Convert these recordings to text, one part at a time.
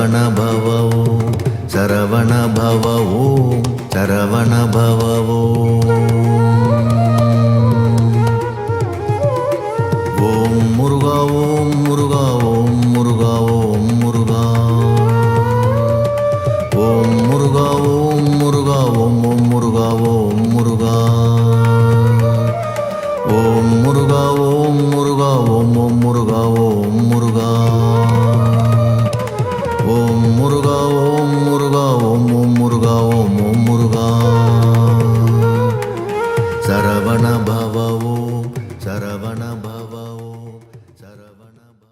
Saravanabhava Om, Saravanabhava Om, Saravanabhava Om. Om Muruga Om Muruga Om Muruga Om Muruga. Om Muruga Om Muruga Om Muruga Om Muruga. Om Muruga Om Muruga Om Muruga Om Muruga. Om Muruga Om Muruga Om Muruga Om Muruga. Saravanabhava Om, Saravanabhava Om, Saravanabhava.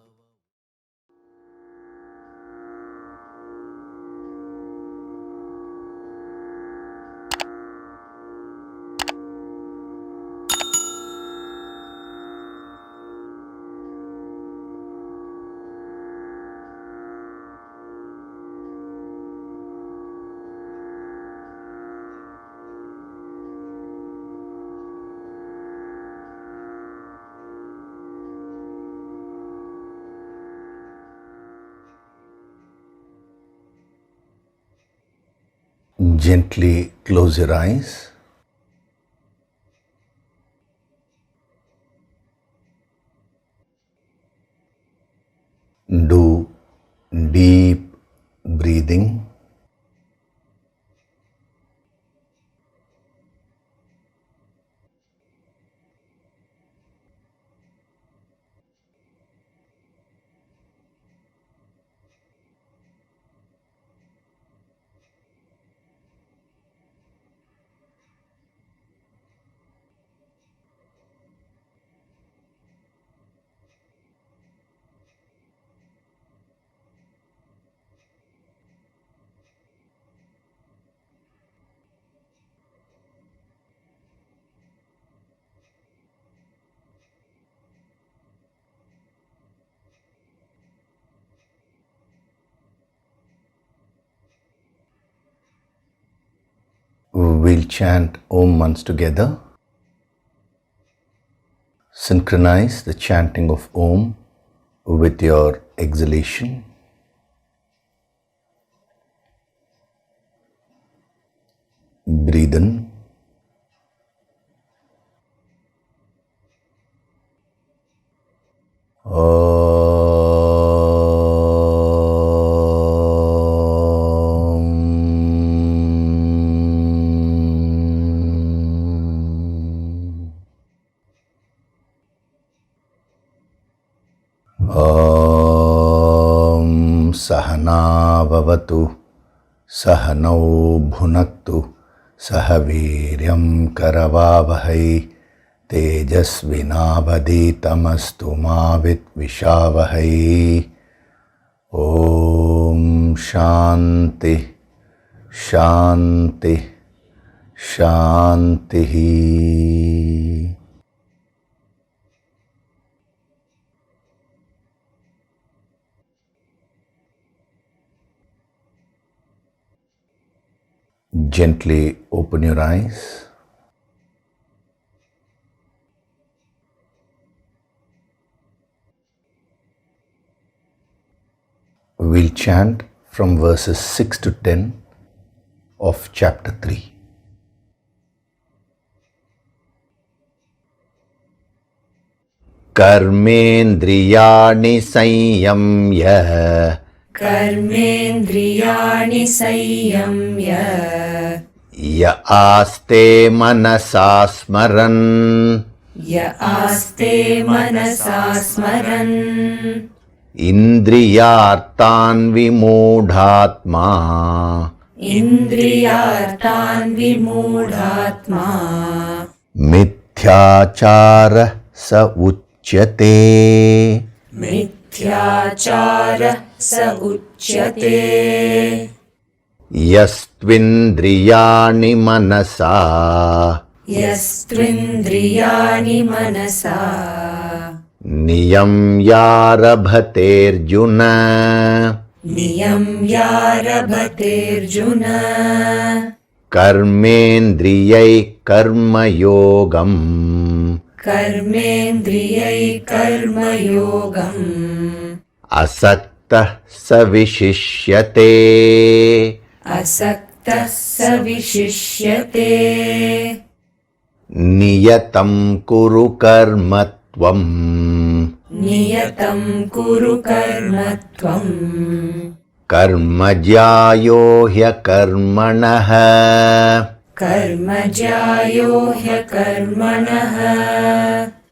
Gently close your eyes. Do deep breathing. We'll chant Om once together. Synchronize the chanting of Om with your exhalation. Breathe in. Sahana Vavatu Sahanau Bhunaktu Sahaviryam Karavavahai Tejasvinavaditamastu Mavit Vishavahai. Om Shanti Shanti Shanti. Gently open your eyes. We'll chant from verses 6 to 10 of chapter 3. Karmendriyani Sanyamya Karmendriyani Sanyamya Ya Aste Manasa Smaran Ya Aste Manasa Smaran Indriyartan Vimudhatma Indriyartan Vimudhatma Mithyachara Sa Uchyate Mithyachara Sa Uchyate Yastvindriyani Manasa Yastvindriyani Manasa Niyamyarabhaterjuna Niyamyarabhaterjuna Karmendriyai Karma Yogam Karmendriyai Karma Yogam Asakti asaktah savishishyate. asaktas savishishyate. Niyatam kuru karmatvam. Niyatam kuru karmatvam. Karmajyayo hyakarmanaha. Karmajyayo hyakarmanaha.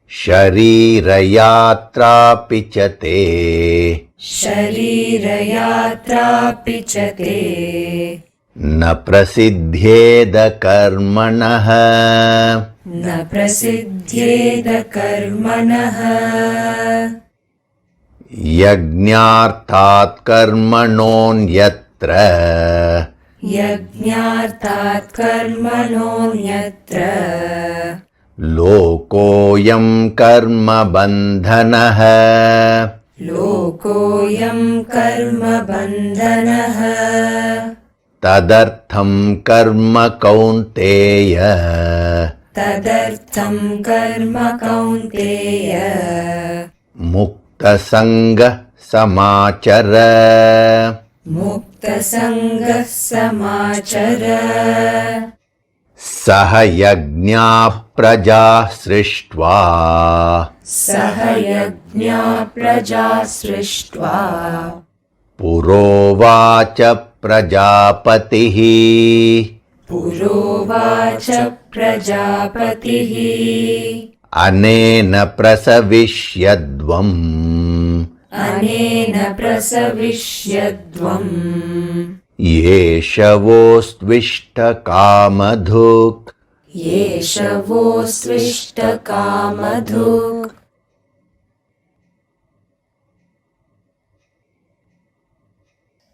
Sharirayatra pichate. Sharirayatra pichate. Na prasidhyeda karmanaha. Na prasidhyeda karmanaha. Yajñarthat karmanonyatra. Yajñarthat karmanonyatra. Lokoyam karma bandhanaha. Lokoyam karma bandhanaha. Tadartham karma kaunteya. Tadartham karma kaunteya. Mukta sangha samachara. Mukta sangha samachara. Saha yajña praja srishtva. Saha yajña praja srishtva. Purovacha prajapatihi. Purovacha prajapatihi. Anena prasavishyadvam. Anena prasavishyadvam. Yeshavostvishta kamadhuk. Yeshavostvishta kamadhuk.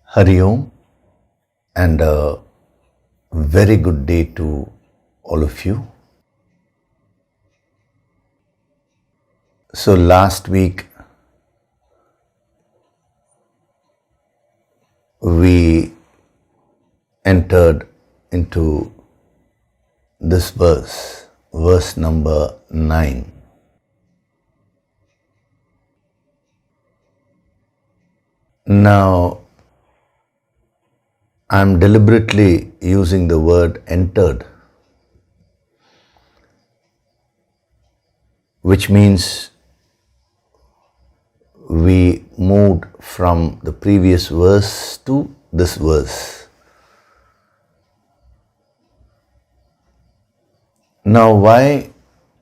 Hari Om, and a very good day to all of you. So last week we entered into this verse, verse number 9. Now, I'm deliberately using the word entered, which means we moved from the previous verse to this verse. Now, why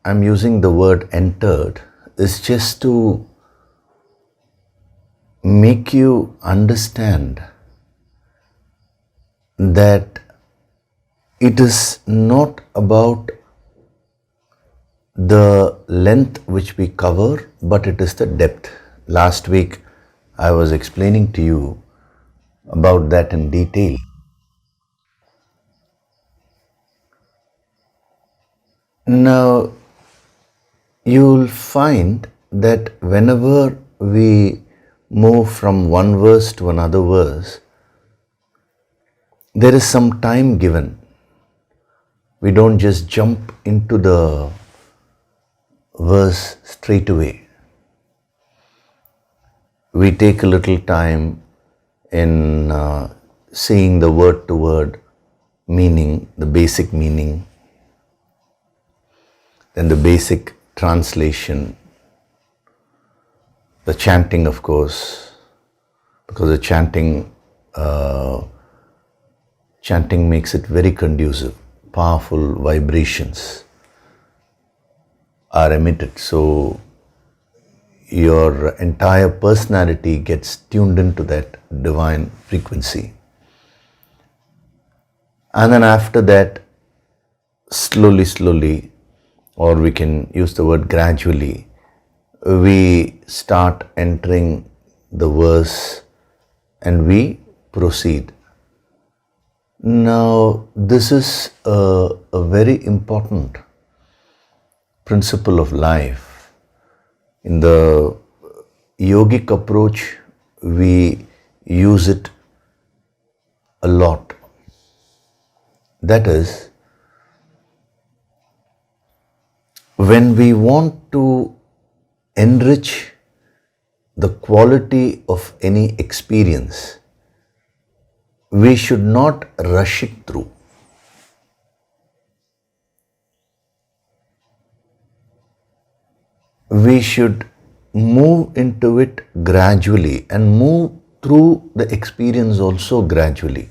I'm using the word entered is just to make you understand that it is not about the length which we cover, but it is the depth. Last week I was explaining to you about that in detail. Now, you'll find that whenever we move from one verse to another verse, there is some time given. We don't just jump into the verse straight away. We take a little time in seeing the word to word meaning, the basic meaning, then the basic translation, the chanting, of course, because the chanting makes it very conducive. Powerful vibrations are emitted, so your entire personality gets tuned into that divine frequency. And then after that, slowly, or we can use the word gradually, we start entering the verse and we proceed. Now, this is a very important principle of life. In the yogic approach, we use it a lot. That is, when we want to enrich the quality of any experience, we should not rush it through. We should move into it gradually and move through the experience also gradually.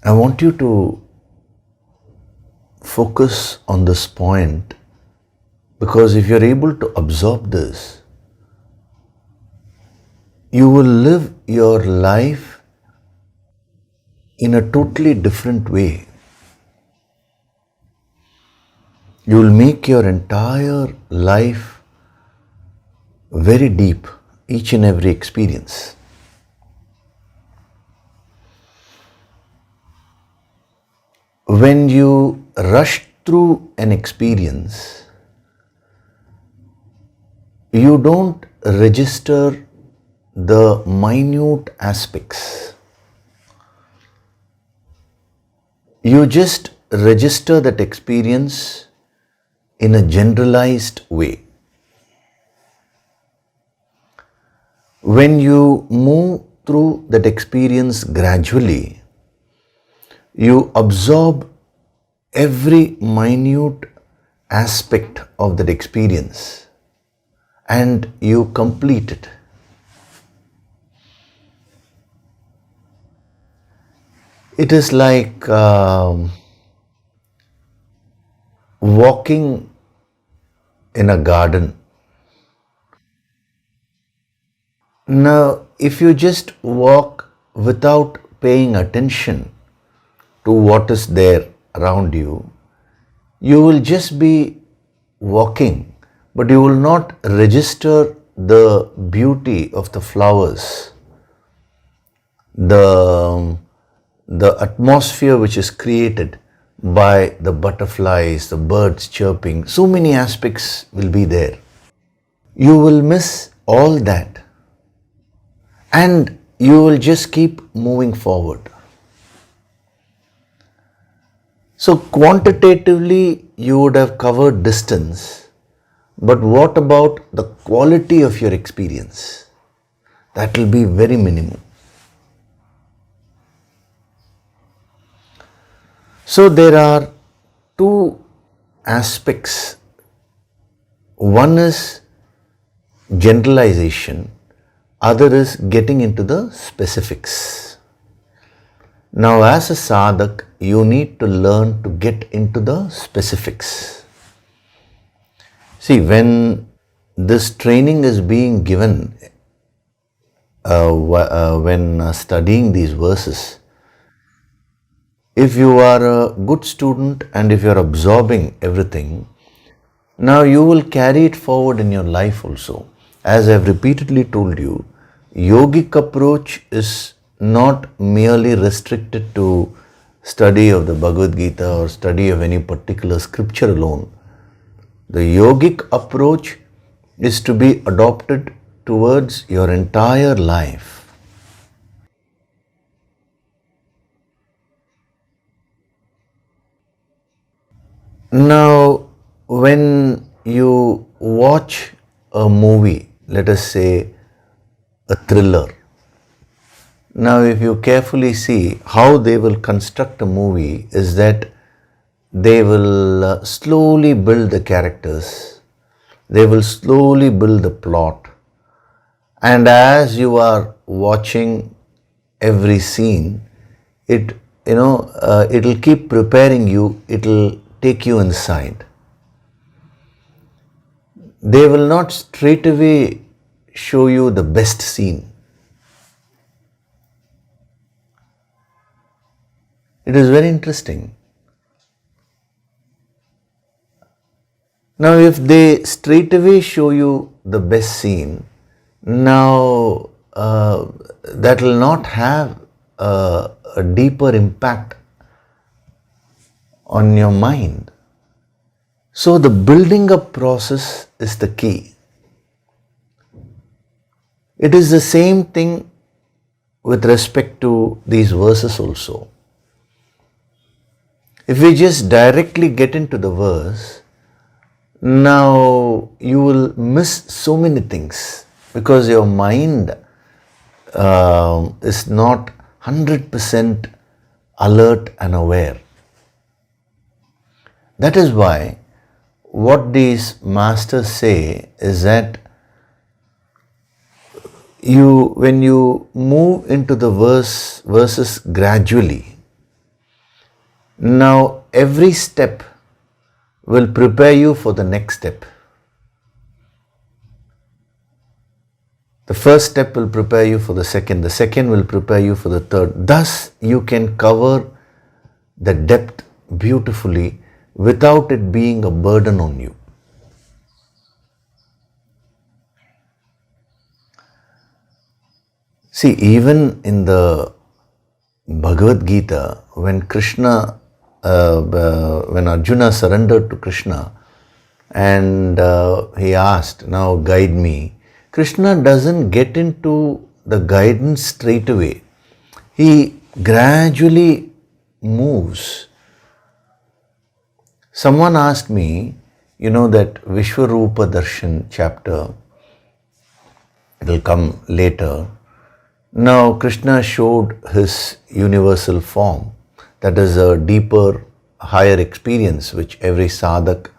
I want you to focus on this point, because if you're able to absorb this, you will live your life in a totally different way. You will make your entire life very deep, each and every experience. When you rush through an experience, you don't register the minute aspects. You just register that experience in a generalized way. When you move through that experience gradually, you absorb every minute aspect of that experience and you complete it. It is like walking in a garden. Now, if you just walk without paying attention to what is there around you, you will just be walking, but you will not register the beauty of the flowers, the atmosphere which is created by the butterflies, the birds chirping. So many aspects will be there. You will miss all that and you will just keep moving forward. So quantitatively you would have covered distance, but what about the quality of your experience? That will be very minimum. So there are two aspects. One is generalization, other is getting into the specifics. Now as a sadhak, you need to learn to get into the specifics. See, when this training is being given, when studying these verses, if you are a good student and if you are absorbing everything, now you will carry it forward in your life also. As I have repeatedly told you, yogic approach is not merely restricted to study of the Bhagavad Gita or study of any particular scripture alone. The yogic approach is to be adopted towards your entire life. Now, when you watch a movie, let us say a thriller, now if you carefully see how they will construct a movie is that they will slowly build the characters, they will slowly build the plot, and as you are watching every scene, it will keep preparing you, it will take you inside. They will not straight away show you the best scene. It is very interesting. Now if they straight away show you the best scene, now that will not have a deeper impact on your mind. So the building up process is the key. It is the same thing with respect to these verses also. If we just directly get into the verse, Now you will miss so many things because your mind is not 100% alert and aware. That is why what these masters say is that when you move into the verses gradually, now every step will prepare you for the next step. The first step will prepare you for the second will prepare you for the third. Thus, you can cover the depth beautifully without it being a burden on you. See, even in the Bhagavad Gita, when Arjuna surrendered to Krishna and he asked, now guide me, Krishna doesn't get into the guidance straight away. He gradually moves. Someone asked me, that Vishwarupa Darshan chapter, it will come later. Now Krishna showed his universal form. That is a deeper, higher experience which every sadhak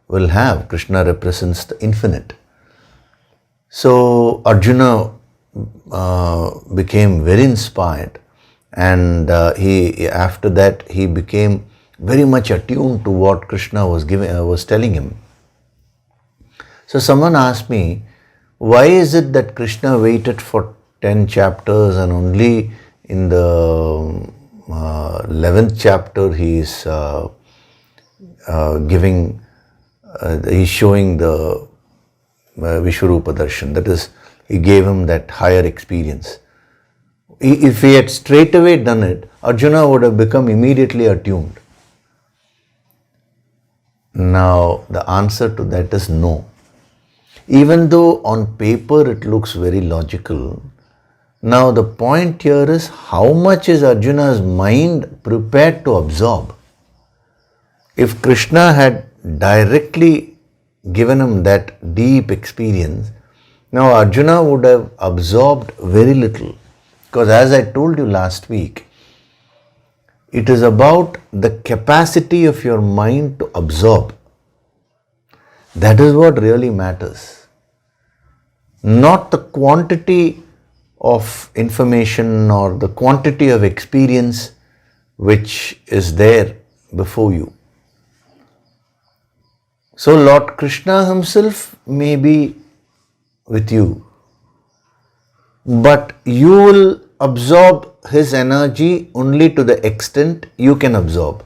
will have. Krishna represents the infinite. So Arjuna became very inspired, and after that he became very much attuned to what Krishna was telling him. So someone asked me, why is it that Krishna waited for 10 chapters and only in the 11th chapter he is he's showing the Vishwarupa Darshan. That is, he gave him that higher experience. If he had straight away done it, Arjuna would have become immediately attuned. Now, the answer to that is no. Even though on paper it looks very logical, now the point here is how much is Arjuna's mind prepared to absorb. If Krishna had directly given him that deep experience, now Arjuna would have absorbed very little. Because as I told you last week, it is about the capacity of your mind to absorb. That is what really matters. Not the quantity of information or the quantity of experience which is there before you. So Lord Krishna himself may be with you, but you will absorb his energy only to the extent you can absorb.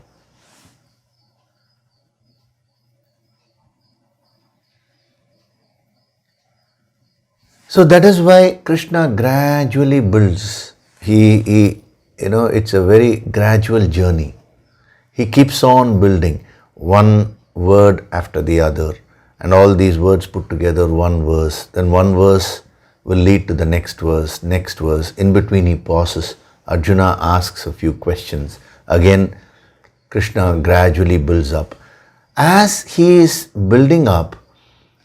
So that is why Krishna gradually builds. It's a very gradual journey. He keeps on building one word after the other, and all these words put together one verse. Then one verse will lead to the next verse. In between he pauses. Arjuna asks a few questions. Again, Krishna gradually builds up. As he is building up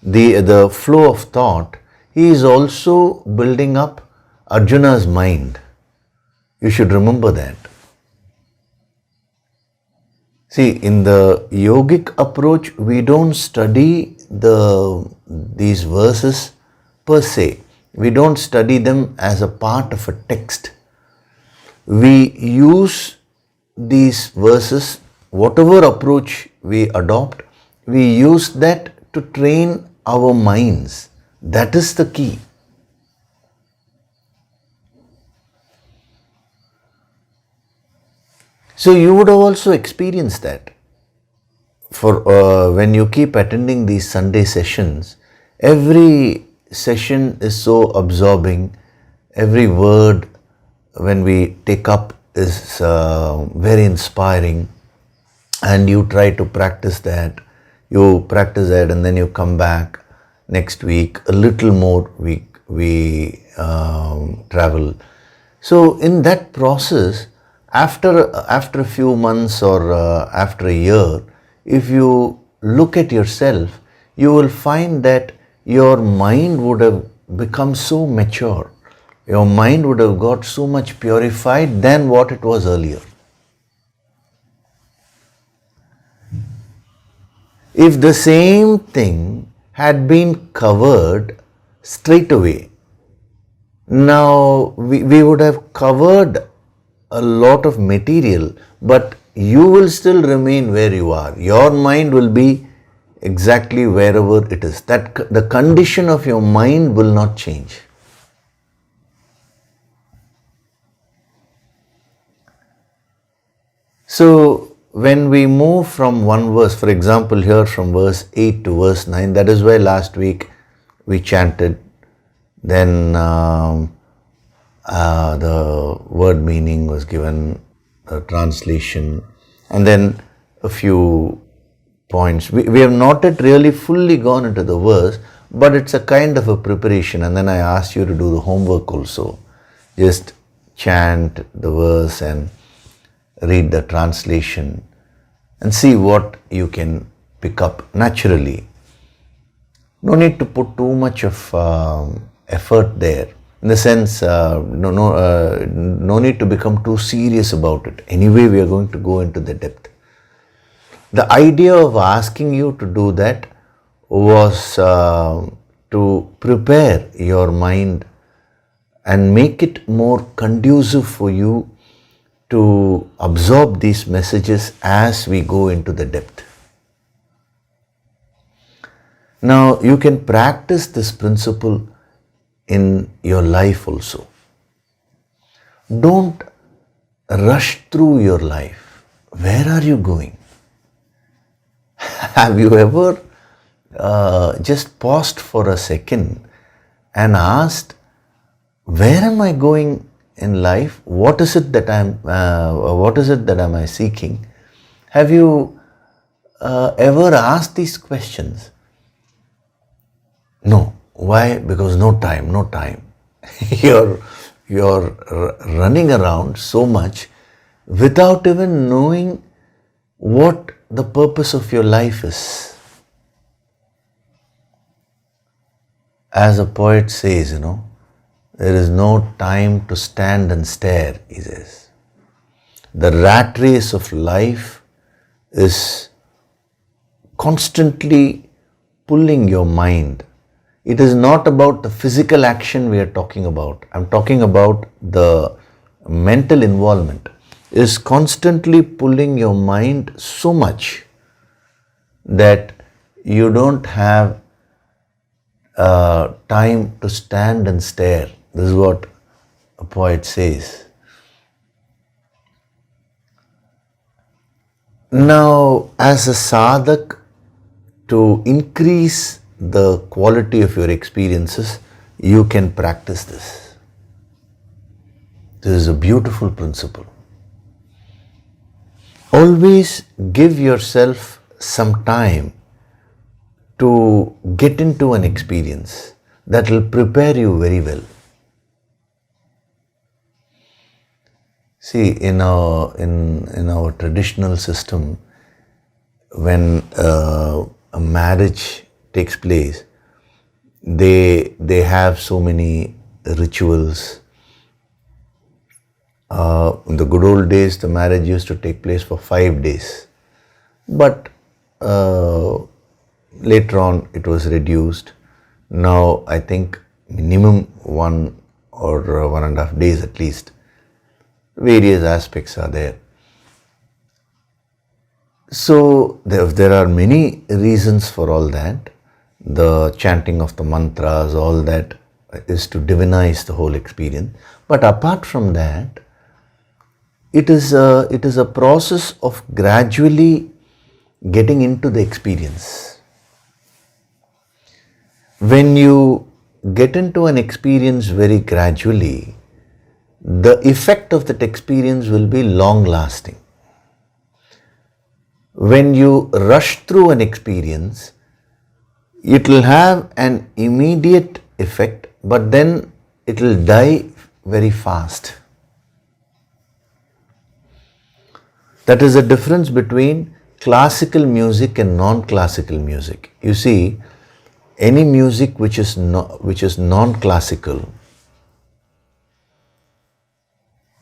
the flow of thought, he is also building up Arjuna's mind. You should remember that. See, in the yogic approach, we don't study these verses per se. We don't study them as a part of a text. We use these verses, whatever approach we adopt, we use that to train our minds. That is the key. So you would have also experienced that. For when you keep attending these Sunday sessions, every session is so absorbing. Every word when we take up is very inspiring, and you try to practice that. You practice that and then you come back next week, a little more we travel. So in that process, after a few months or after a year, if you look at yourself, you will find that your mind would have become so mature. Your mind would have got so much purified than what it was earlier. If the same thing had been covered straight away, now we would have covered a lot of material, but you will still remain where you are. Your mind will be exactly wherever it is. That the condition of your mind will not change. So when we move from one verse, for example here from verse 8 to verse 9, that is why last week we chanted, then the word meaning was given, a translation, and then a few points. We have not yet really fully gone into the verse, but it's a kind of a preparation, and then I asked you to do the homework also. Just chant the verse and read the translation and see what you can pick up naturally. No need to put too much of effort there. In the sense, no need to become too serious about it. Anyway, we are going to go into the depth. The idea of asking you to do that was to prepare your mind and make it more conducive for you to absorb these messages as we go into the depth. Now, you can practice this principle in your life also. Don't rush through your life. Where are you going? Have you ever just paused for a second and asked, where am I going in life? What is it that am I seeking? Have you ever asked these questions? No. Why? Because no time. You're running around so much without even knowing what the purpose of your life is. As a poet says, there is no time to stand and stare, he says. The rat race of life is constantly pulling your mind. It is not about the physical action we are talking about. I'm talking about the mental involvement. It is constantly pulling your mind so much that you don't have time to stand and stare. This is what a poet says. Now, as a sadhak, to increase the quality of your experiences, you can practice this. This is a beautiful principle. Always give yourself some time to get into an experience that will prepare you very well. See, in our traditional system, when a marriage takes place, they have so many rituals. In the good old days, the marriage used to take place for 5 days, but later on it was reduced. Now I think minimum 1 or 1.5 days at least. Various aspects are there. So there are many reasons for all that. The chanting of the mantras, all that is to divinize the whole experience. But apart from that, it is a process of gradually getting into the experience. When you get into an experience very gradually, the effect of that experience will be long lasting. When you rush through an experience, it will have an immediate effect, but then it will die very fast. That is the difference between classical music and non-classical music. You see, any music which is non-classical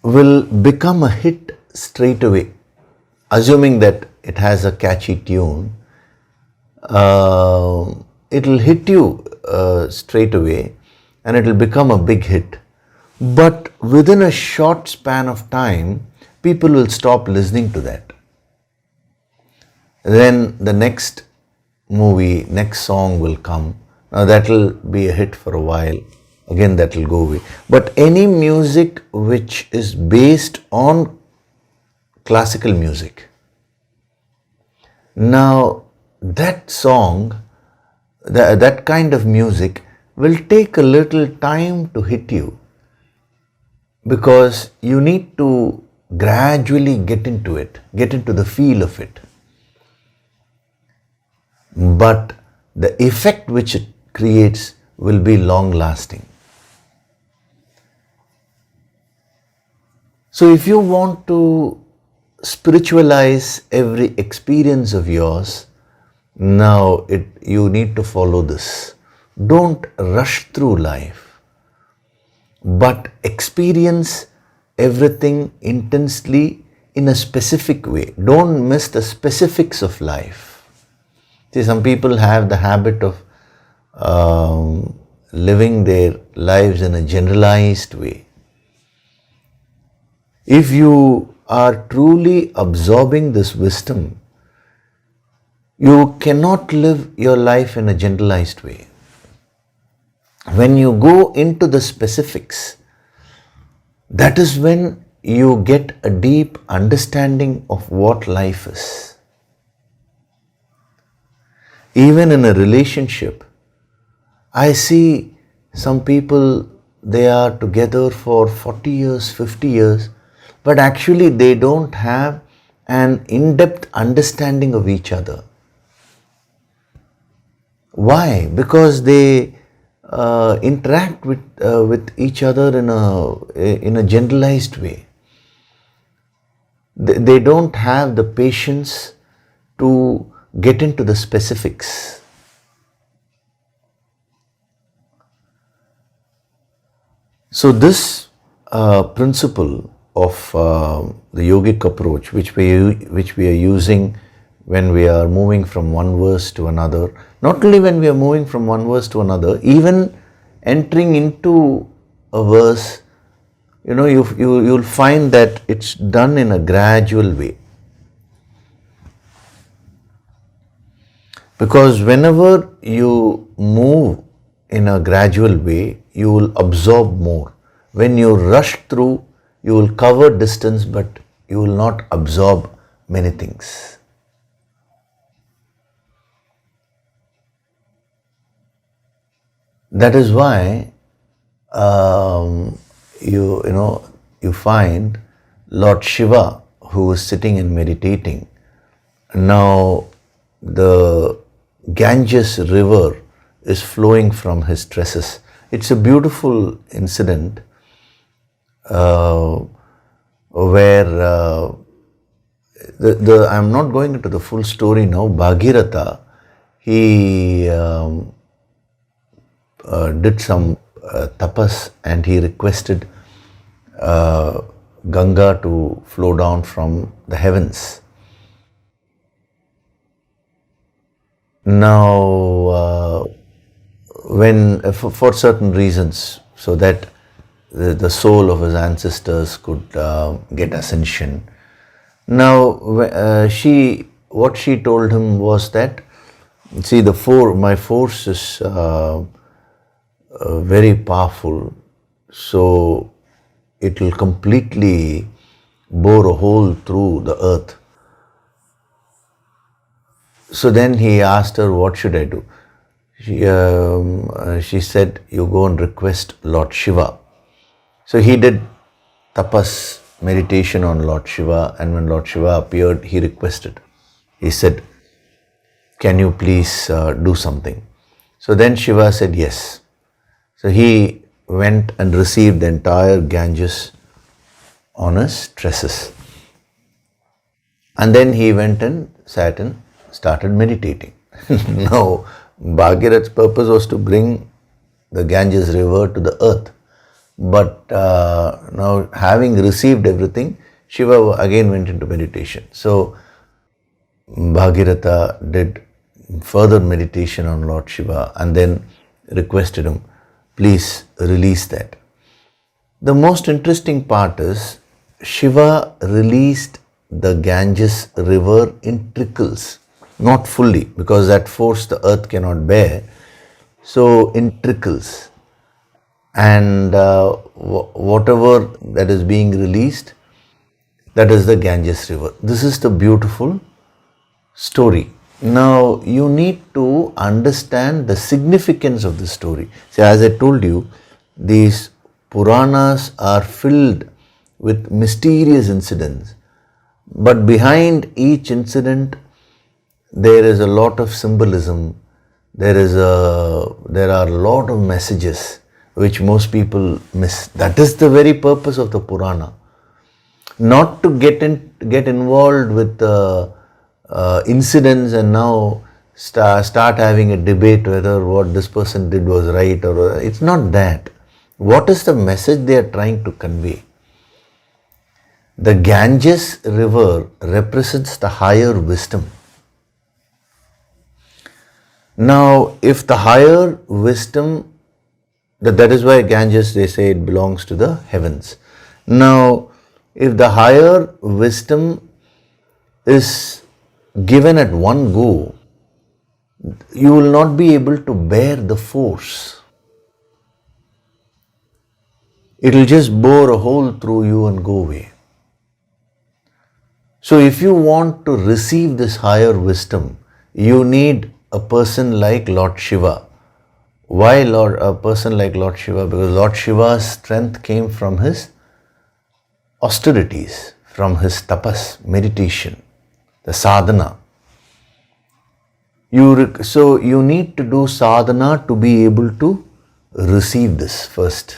will become a hit straight away, assuming that it has a catchy tune. It will hit you straight away and it will become a big hit. But within a short span of time, people will stop listening to that. Then the next movie, next song will come. Now that will be a hit for a while. Again that will go away. But any music which is based on classical music, now that song, that kind of music will take a little time to hit you, because you need to gradually get into it, get into the feel of it. But the effect which it creates will be long lasting. So if you want to spiritualize every experience of yours, now you need to follow this. Don't rush through life, but experience everything intensely in a specific way. Don't miss the specifics of life. See, some people have the habit of living their lives in a generalized way. If you are truly absorbing this wisdom, you cannot live your life in a generalized way. When you go into the specifics, that is when you get a deep understanding of what life is. Even in a relationship, I see some people, they are together for 40 years, 50 years, but actually they don't have an in-depth understanding of each other. Why? Because they interact with each other in a generalized way. They don't have the patience to get into the specifics. So this principle of the yogic approach, which we are using when we are moving from one verse to another, not only when we are moving from one verse to another, even entering into a verse, you'll find that it's done in a gradual way. Because whenever you move in a gradual way, you will absorb more. When you rush through, you will cover distance, but you will not absorb many things. That is why you find Lord Shiva, who is sitting and meditating. Now the Ganges river is flowing from his tresses. It's a beautiful incident where I'm not going into the full story now. Bhagirath, he did some tapas and he requested Ganga to flow down from the heavens. Now, for certain reasons, so that the soul of his ancestors could get ascension. Now, what she told him was that, see, my force is very powerful, so it will completely bore a hole through the earth. So then he asked her, what should I do? She said, you go and request Lord Shiva. So he did tapas, meditation on Lord Shiva, and when Lord Shiva appeared, he requested. He said, can you please do something? So then Shiva said yes. So he went and received the entire Ganges on his tresses. And then he went and sat and started meditating. Now, Bhagirath's purpose was to bring the Ganges river to the earth. But now, having received everything, Shiva again went into meditation. So, Bhagiratha did further meditation on Lord Shiva and then requested him, please release that. The most interesting part is Shiva released the Ganges river in trickles, not fully, because that force the earth cannot bear. So in trickles, and whatever that is being released, that is the Ganges river. This is the beautiful story. Now you need to understand the significance of the story. See, as I told you, these Puranas are filled with mysterious incidents, but behind each incident there is a lot of symbolism. There are a lot of messages which most people miss. That is the very purpose of the Purana. Not to get involved with incidents and now start having a debate whether what this person did was right or it's not that. What is the message they are trying to convey? The Ganges river represents the higher wisdom. Now, if the higher wisdom, that is why Ganges, they say it belongs to the heavens. Now, if the higher wisdom is given at one go, you will not be able to bear the force. It will just bore a hole through you and go away. So if you want to receive this higher wisdom, you need a person like Lord Shiva. Why a person like Lord Shiva? Because Lord Shiva's strength came from his austerities, from his tapas, meditation, the sadhana. So you need to do sadhana to be able to receive this first.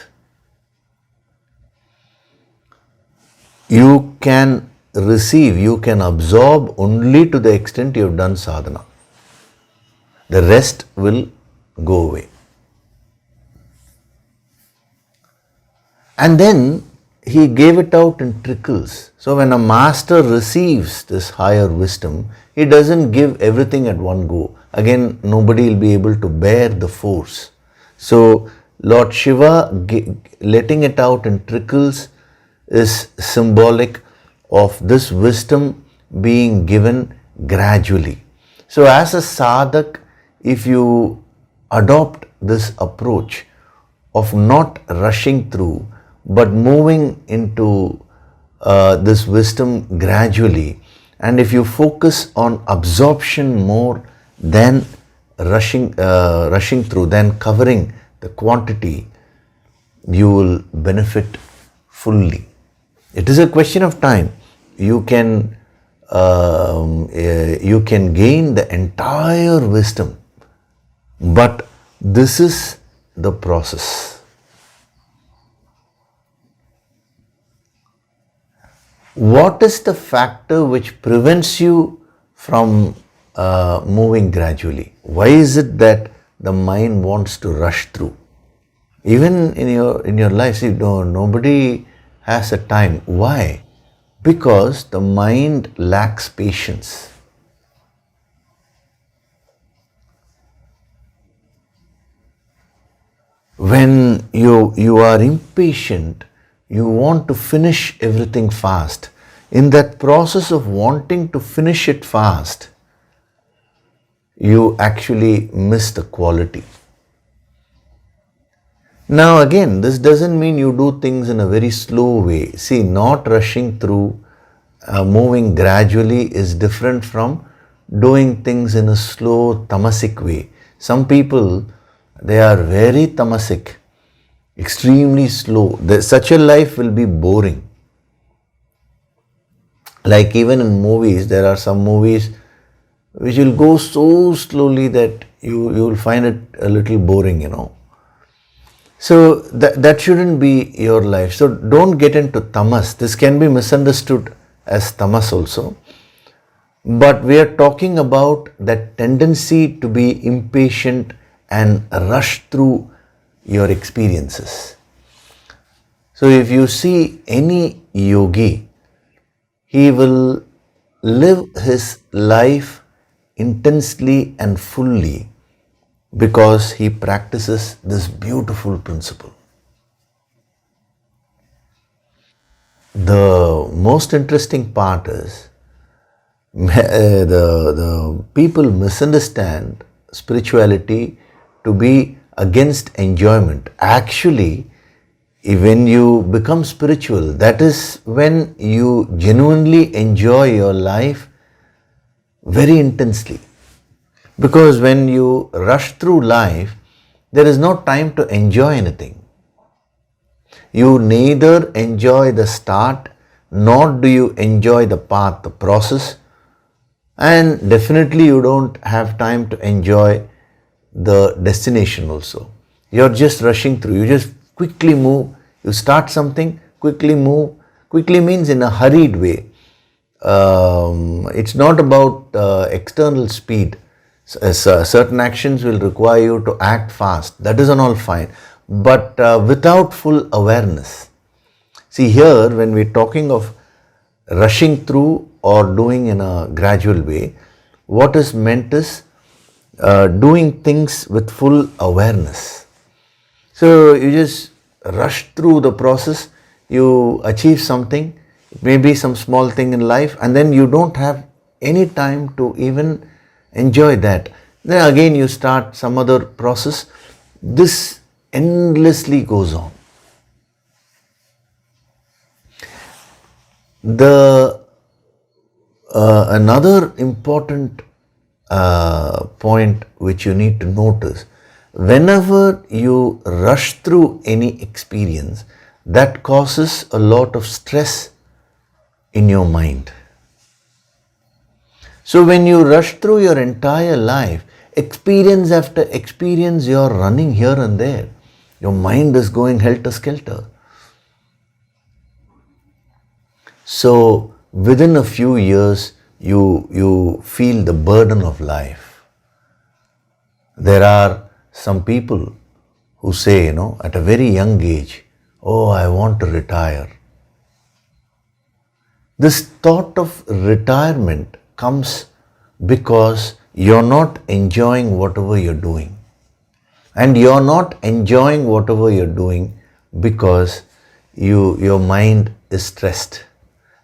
You can receive, you can absorb only to the extent you have done sadhana. The rest will go away. And then he gave it out in trickles. So when a master receives this higher wisdom, he doesn't give everything at one go. Again, nobody will be able to bear the force. So Lord Shiva letting it out in trickles is symbolic of this wisdom being given gradually. So as a sadhak, if you adopt this approach of not rushing through, but moving into this wisdom gradually, and if you focus on absorption more than rushing through, than covering the quantity, you will benefit fully. It is a question of time. You can gain the entire wisdom, but this is the process. What is the factor which prevents you from moving gradually? Why is it that the mind wants to rush through? Even in your life, see, nobody has a time. Why? Because the mind lacks patience. When you are impatient, you want to finish everything fast. In that process of wanting to finish it fast, you actually miss the quality. Now again, this doesn't mean you do things in a very slow way. See, not rushing through, moving gradually is different from doing things in a slow, tamasic way. Some people, they are very tamasic, extremely slow. Such a life will be boring. Like even in movies, there are some movies which will go so slowly that you will find it a little boring, So that shouldn't be your life. So don't get into tamas. This can be misunderstood as tamas also. But we are talking about that tendency to be impatient and rush through your experiences. So if you see any yogi, he will live his life intensely and fully because he practices this beautiful principle. The most interesting part is the people misunderstand spirituality to be against enjoyment. Actually, when you become spiritual, that is when you genuinely enjoy your life very intensely. Because when you rush through life, there is no time to enjoy anything. You neither enjoy the start nor do you enjoy the path, the process, and definitely you don't have time to enjoy the destination also. You're just rushing through. You just quickly move. You start something, quickly move. Quickly means in a hurried way. It's not about external speed. Certain actions will require you to act fast. That is all fine. But without full awareness. See here, when we're talking of rushing through or doing in a gradual way, what is meant is doing things with full awareness. So you just rush through the process, you achieve something, it may be some small thing in life, and then you don't have any time to even enjoy that. Then again you start some other process. This endlessly goes on. Another important point which you need to notice, whenever you rush through any experience, that causes a lot of stress in your mind. So when you rush through your entire life, experience after experience, you are running here and there. Your mind is going helter-skelter. So within a few years, you feel the burden of life. There are some people who say, at a very young age, oh, I want to retire. This thought of retirement comes because you're not enjoying whatever you're doing. And you're not enjoying whatever you're doing because your mind is stressed.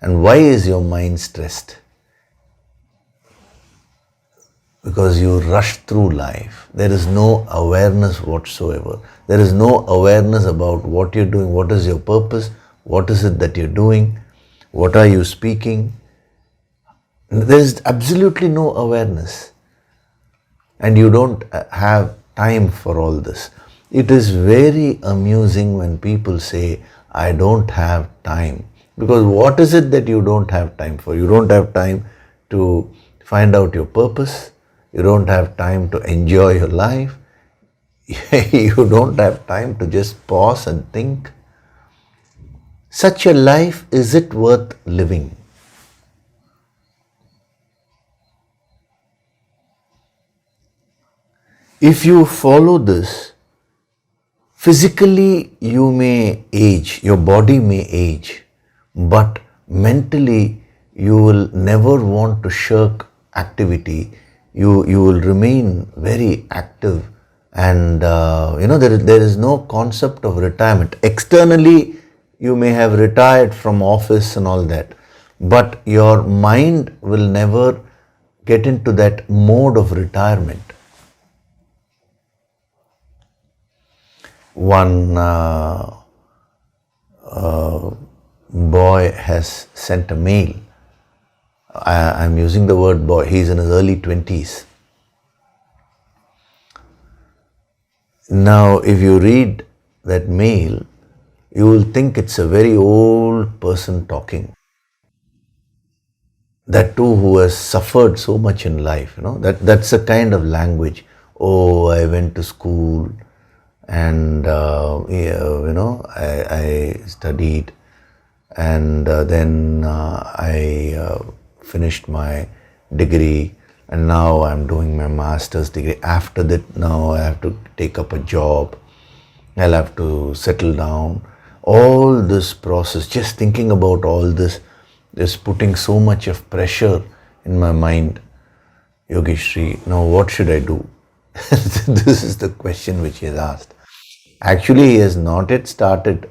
And why is your mind stressed? Because you rush through life. There is no awareness whatsoever. There is no awareness about what you're doing, what is your purpose, what is it that you're doing, what are you speaking. There is absolutely no awareness. And you don't have time for all this. It is very amusing when people say, I don't have time. Because what is it that you don't have time for? You don't have time to find out your purpose. You don't have time to enjoy your life. You don't have time to just pause and think. Such a life, is it worth living? If you follow this, physically you may age, your body may age, but mentally you will never want to shirk activity. You will remain very active, and there is no concept of retirement. Externally you may have retired from office and all that, but your mind will never get into that mode of retirement. One boy has sent a mail. I'm using the word boy. He's in his early 20s. Now, if you read that mail, you will think it's a very old person talking. That too, who has suffered so much in life. That's a kind of language. Oh, I went to school and I studied, and then I finished my degree, and now I'm doing my master's degree. After that, now I have to take up a job. I'll have to settle down. All this process, just thinking about all this, is putting so much of pressure in my mind. Yogishri, now what should I do? This is the question which he has asked. Actually, he has not yet started.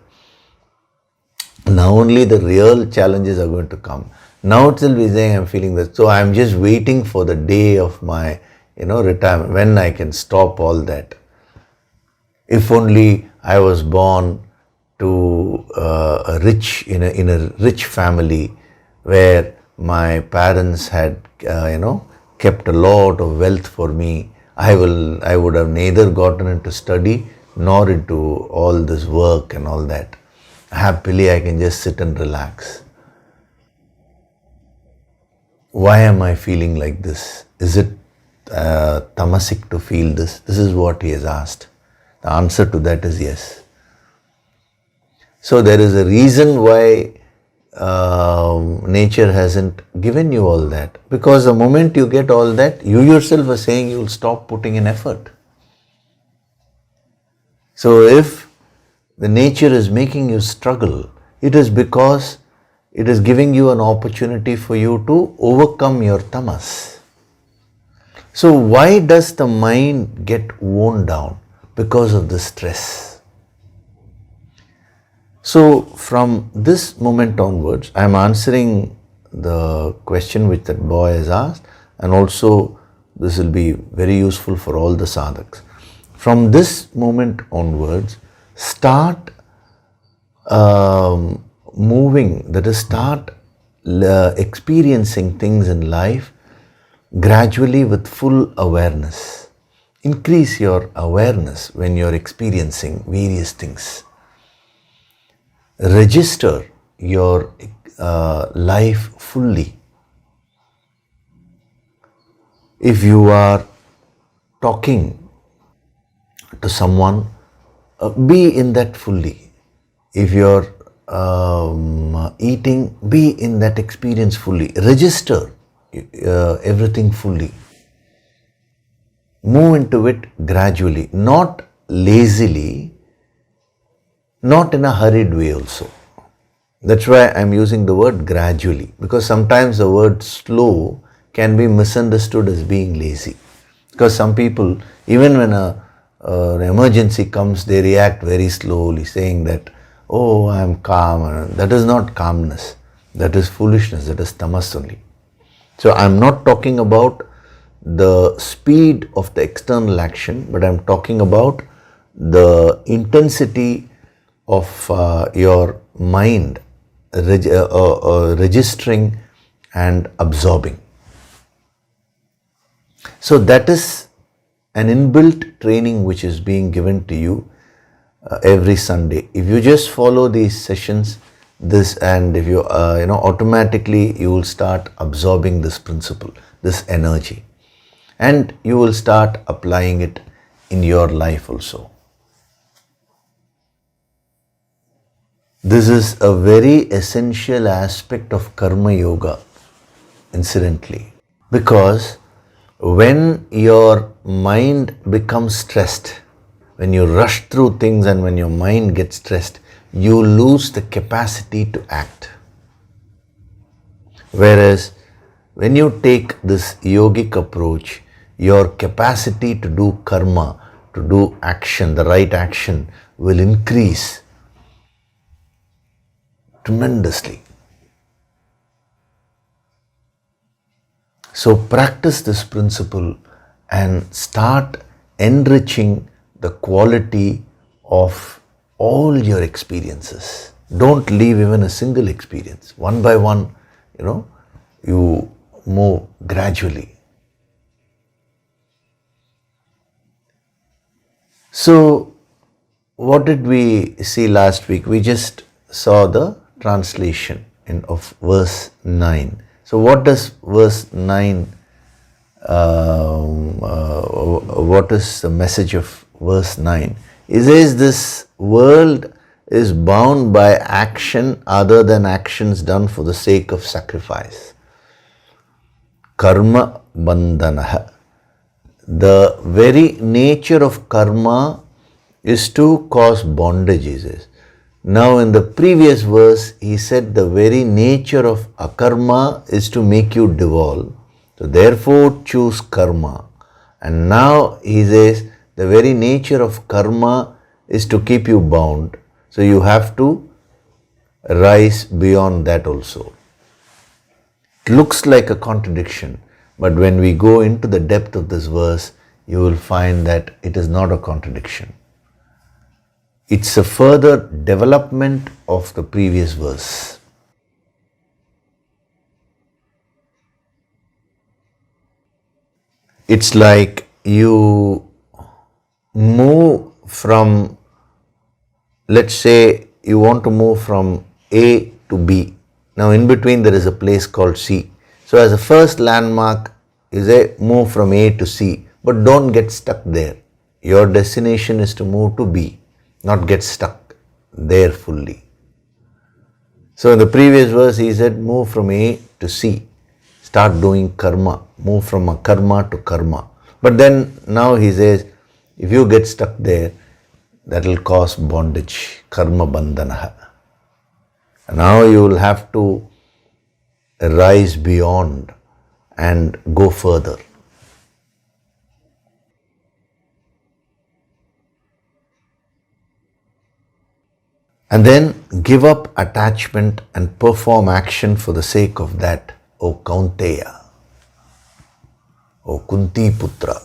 Now only the real challenges are going to come. Now itself he's saying, I'm feeling that. So I'm just waiting for the day of my, retirement, when I can stop all that. If only I was born to in a rich family where my parents had, kept a lot of wealth for me, I would have neither gotten into study nor into all this work and all that. Happily, I can just sit and relax. Why am I feeling like this? Is it tamasic to feel this? This is what he has asked. The answer to that is yes. So there is a reason why nature hasn't given you all that. Because the moment you get all that, you yourself are saying you will stop putting in effort. So if the nature is making you struggle, it is because it is giving you an opportunity for you to overcome your tamas. So why does the mind get worn down? Because of the stress. So from this moment onwards, I am answering the question which that boy has asked, and also this will be very useful for all the sadhaks. From this moment onwards, start moving, that is, start experiencing things in life gradually with full awareness. Increase your awareness when you're experiencing various things. Register your life fully. If you are talking to someone, be in that fully. If you're eating, be in that experience fully. Register everything fully. Move into it gradually, not lazily, not in a hurried way also. That's why I'm using the word gradually, because sometimes the word slow can be misunderstood as being lazy. Because some people, even when an emergency comes, they react very slowly, saying that, oh, I'm calm. That is not calmness. That is foolishness. That is tamas only. So I'm not talking about the speed of the external action, but I'm talking about the intensity of your mind registering and absorbing. So that is an inbuilt training which is being given to you every Sunday. If you just follow these sessions, and if you automatically you will start absorbing this principle, this energy, and you will start applying it in your life also. This is a very essential aspect of karma yoga, incidentally, because when your mind becomes stressed, when you rush through things and when your mind gets stressed, you lose the capacity to act. Whereas when you take this yogic approach, your capacity to do karma, to do action, the right action, will increase tremendously. So practice this principle and start enriching the quality of all your experiences. Don't leave even a single experience. One by one, you move gradually. So what did we see last week? We just saw the translation of verse 9. So what does verse 9, what is the message of verse 9? It says this world is bound by action other than actions done for the sake of sacrifice. karma bandhanaha. The very nature of karma is to cause bondage, he says. Now in the previous verse, he said the very nature of akarma is to make you devolve. So therefore choose karma. And now he says the very nature of karma is to keep you bound. So you have to rise beyond that also. It looks like a contradiction, but when we go into the depth of this verse, you will find that it is not a contradiction. It's a further development of the previous verse. It's like you move from, let's say you want to move from A to B. Now in between there is a place called C. So as a first landmark, you say move from A to C, but don't get stuck there. Your destination is to move to B, not get stuck there fully. So in the previous verse he said move from A to C, start doing karma, move from a karma to karma. But then now he says if you get stuck there, that will cause bondage, karma bandhanaha. Now you will have to rise beyond and go further. And then give up attachment and perform action for the sake of that, O Kaunteya, O Kunti Putra.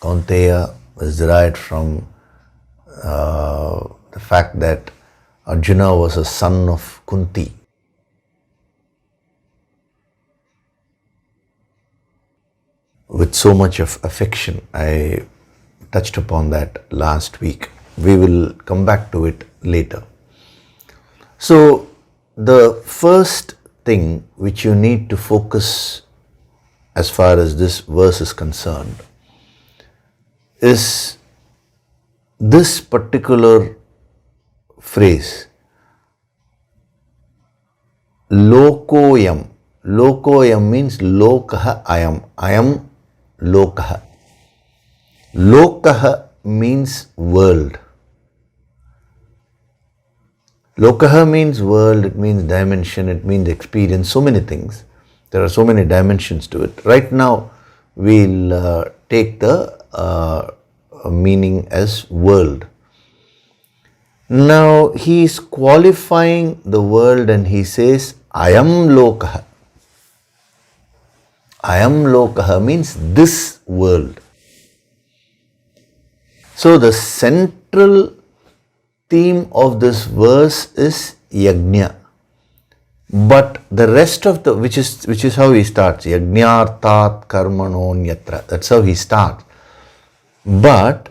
Kaunteya was derived from the fact that Arjuna was a son of Kunti. With so much of affection, I touched upon that last week. We will come back to it later. So, the first thing which you need to focus as far as this verse is concerned is this particular phrase, Lokoyam. Lokoyam means Lokaha ayam. Ayam Lokaha. Lokaha means world. Lokaha means world, it means dimension, it means experience, so many things. There are so many dimensions to it. Right now, we'll take the meaning as world. Now, he is qualifying the world and he says, Ayam Lokaha. Ayam Lokaha means this world. So, the central theme of this verse is yajna, but the rest of the which is how he starts, yajnartat karmanonyatra. That's how he starts. But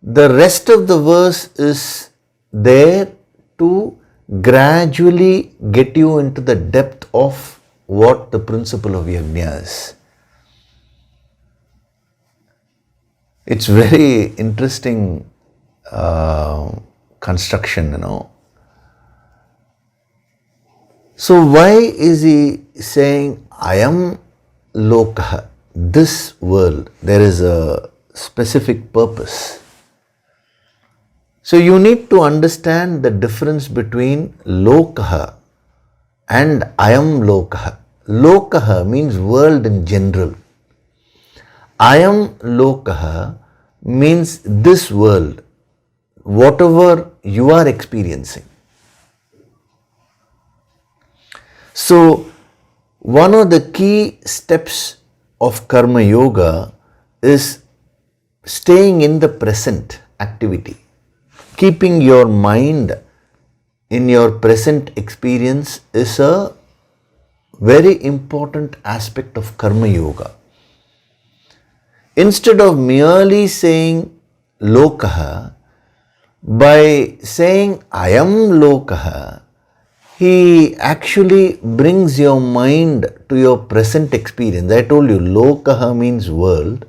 the rest of the verse is there to gradually get you into the depth of what the principle of yajna is. It's very interesting construction, So why is he saying I am Lokaha, this world? There is a specific purpose. So you need to understand the difference between Lokaha and I am Lokaha. Lokaha means world in general. I am Lokaha means this world, whatever you are experiencing. So, one of the key steps of Karma Yoga is staying in the present activity. Keeping your mind in your present experience is a very important aspect of Karma Yoga. Instead of merely saying Lokaha, by saying I am Lokaha, he actually brings your mind to your present experience. I told you, Lokaha means world.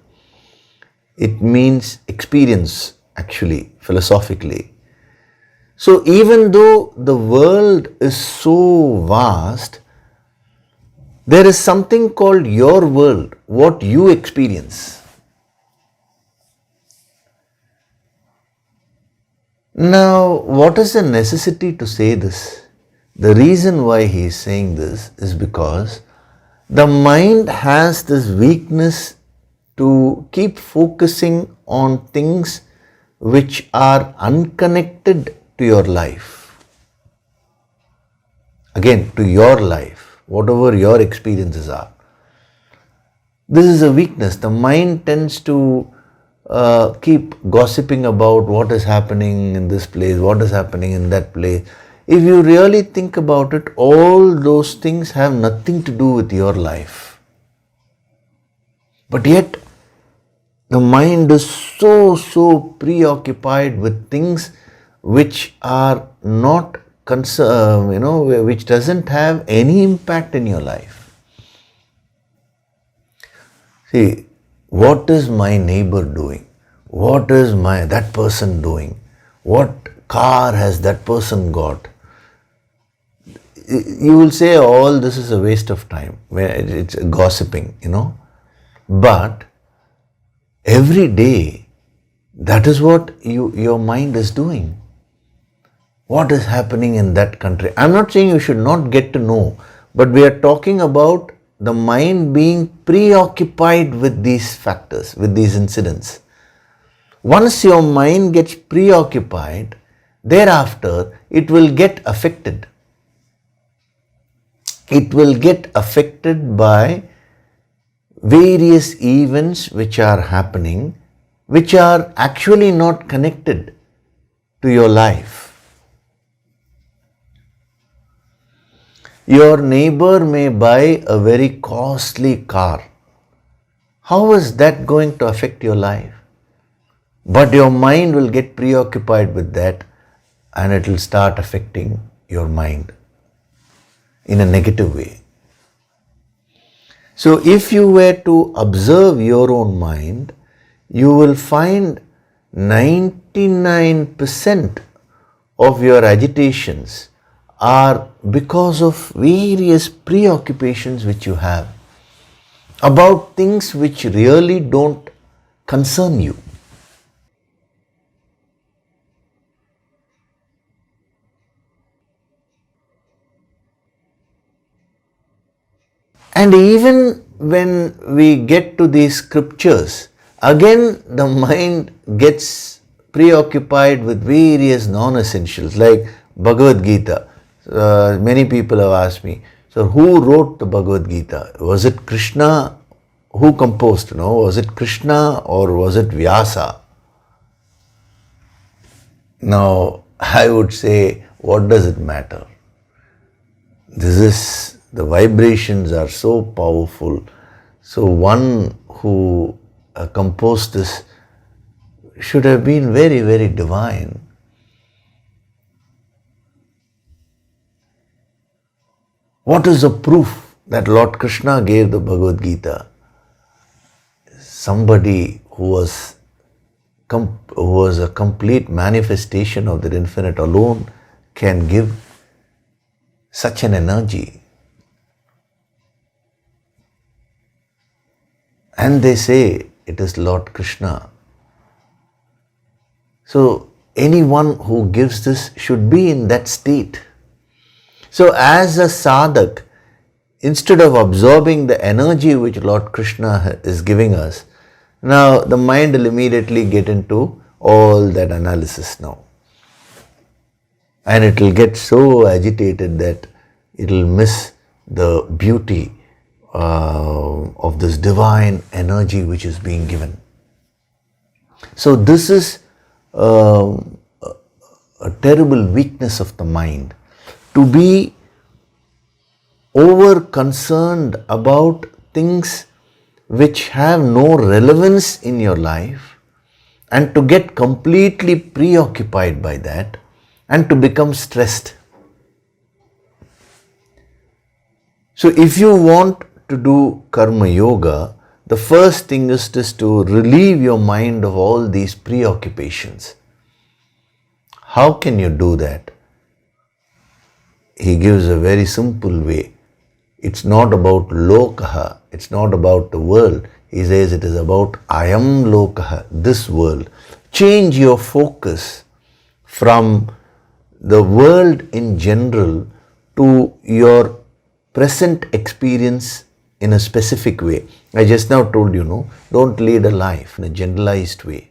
It means experience, actually, philosophically. So even though the world is so vast, There is something called your world, what you experience. Now, what is the necessity to say this? The reason why he is saying this is because the mind has this weakness to keep focusing on things which are unconnected to your life. Again, to your life, whatever your experiences are. This is a weakness. The mind tends to keep gossiping about what is happening in this place, what is happening in that place. If you really think about it, all those things have nothing to do with your life. But yet, the mind is so preoccupied with things which are not which doesn't have any impact in your life. See, what is my neighbor doing? What is that person doing? What car has that person got? You will say all this is a waste of time, where it's gossiping, But every day, that is what your mind is doing. What is happening in that country? I'm not saying you should not get to know, but we are talking about the mind being preoccupied with these factors, with these incidents. Once your mind gets preoccupied, thereafter it will get affected. It will get affected by various events which are happening, which are actually not connected to your life. Your neighbor may buy a very costly car. How is that going to affect your life? But your mind will get preoccupied with that, and it will start affecting your mind in a negative way. So if you were to observe your own mind, you will find 99% of your agitations are because of various preoccupations which you have about things which really don't concern you. And even when we get to these scriptures, again the mind gets preoccupied with various non-essentials like Bhagavad Gita. Many people have asked me, so who wrote the Bhagavad Gita? Was it Krishna? Who composed? Was it Krishna or was it Vyasa? Now, I would say, what does it matter? The vibrations are so powerful. So one who composed this should have been very, very divine. What is the proof that Lord Krishna gave the Bhagavad Gita? Somebody who was a complete manifestation of that infinite alone can give such an energy. And they say it is Lord Krishna. So anyone who gives this should be in that state. So as a sadhak, instead of absorbing the energy which Lord Krishna is giving us, now the mind will immediately get into all that analysis now. And it will get so agitated that it will miss the beauty of this divine energy which is being given. So this is a terrible weakness of the mind, to be over concerned about things which have no relevance in your life, and to get completely preoccupied by that and to become stressed. So if you want to do karma yoga, the first thing is just to relieve your mind of all these preoccupations. How can you do that? He gives a very simple way. It's not about lokaha, it's not about the world. He says it is about I am lokaha, this world. Change your focus from the world in general to your present experience in a specific way. I just now told you, no, don't lead a life in a generalized way.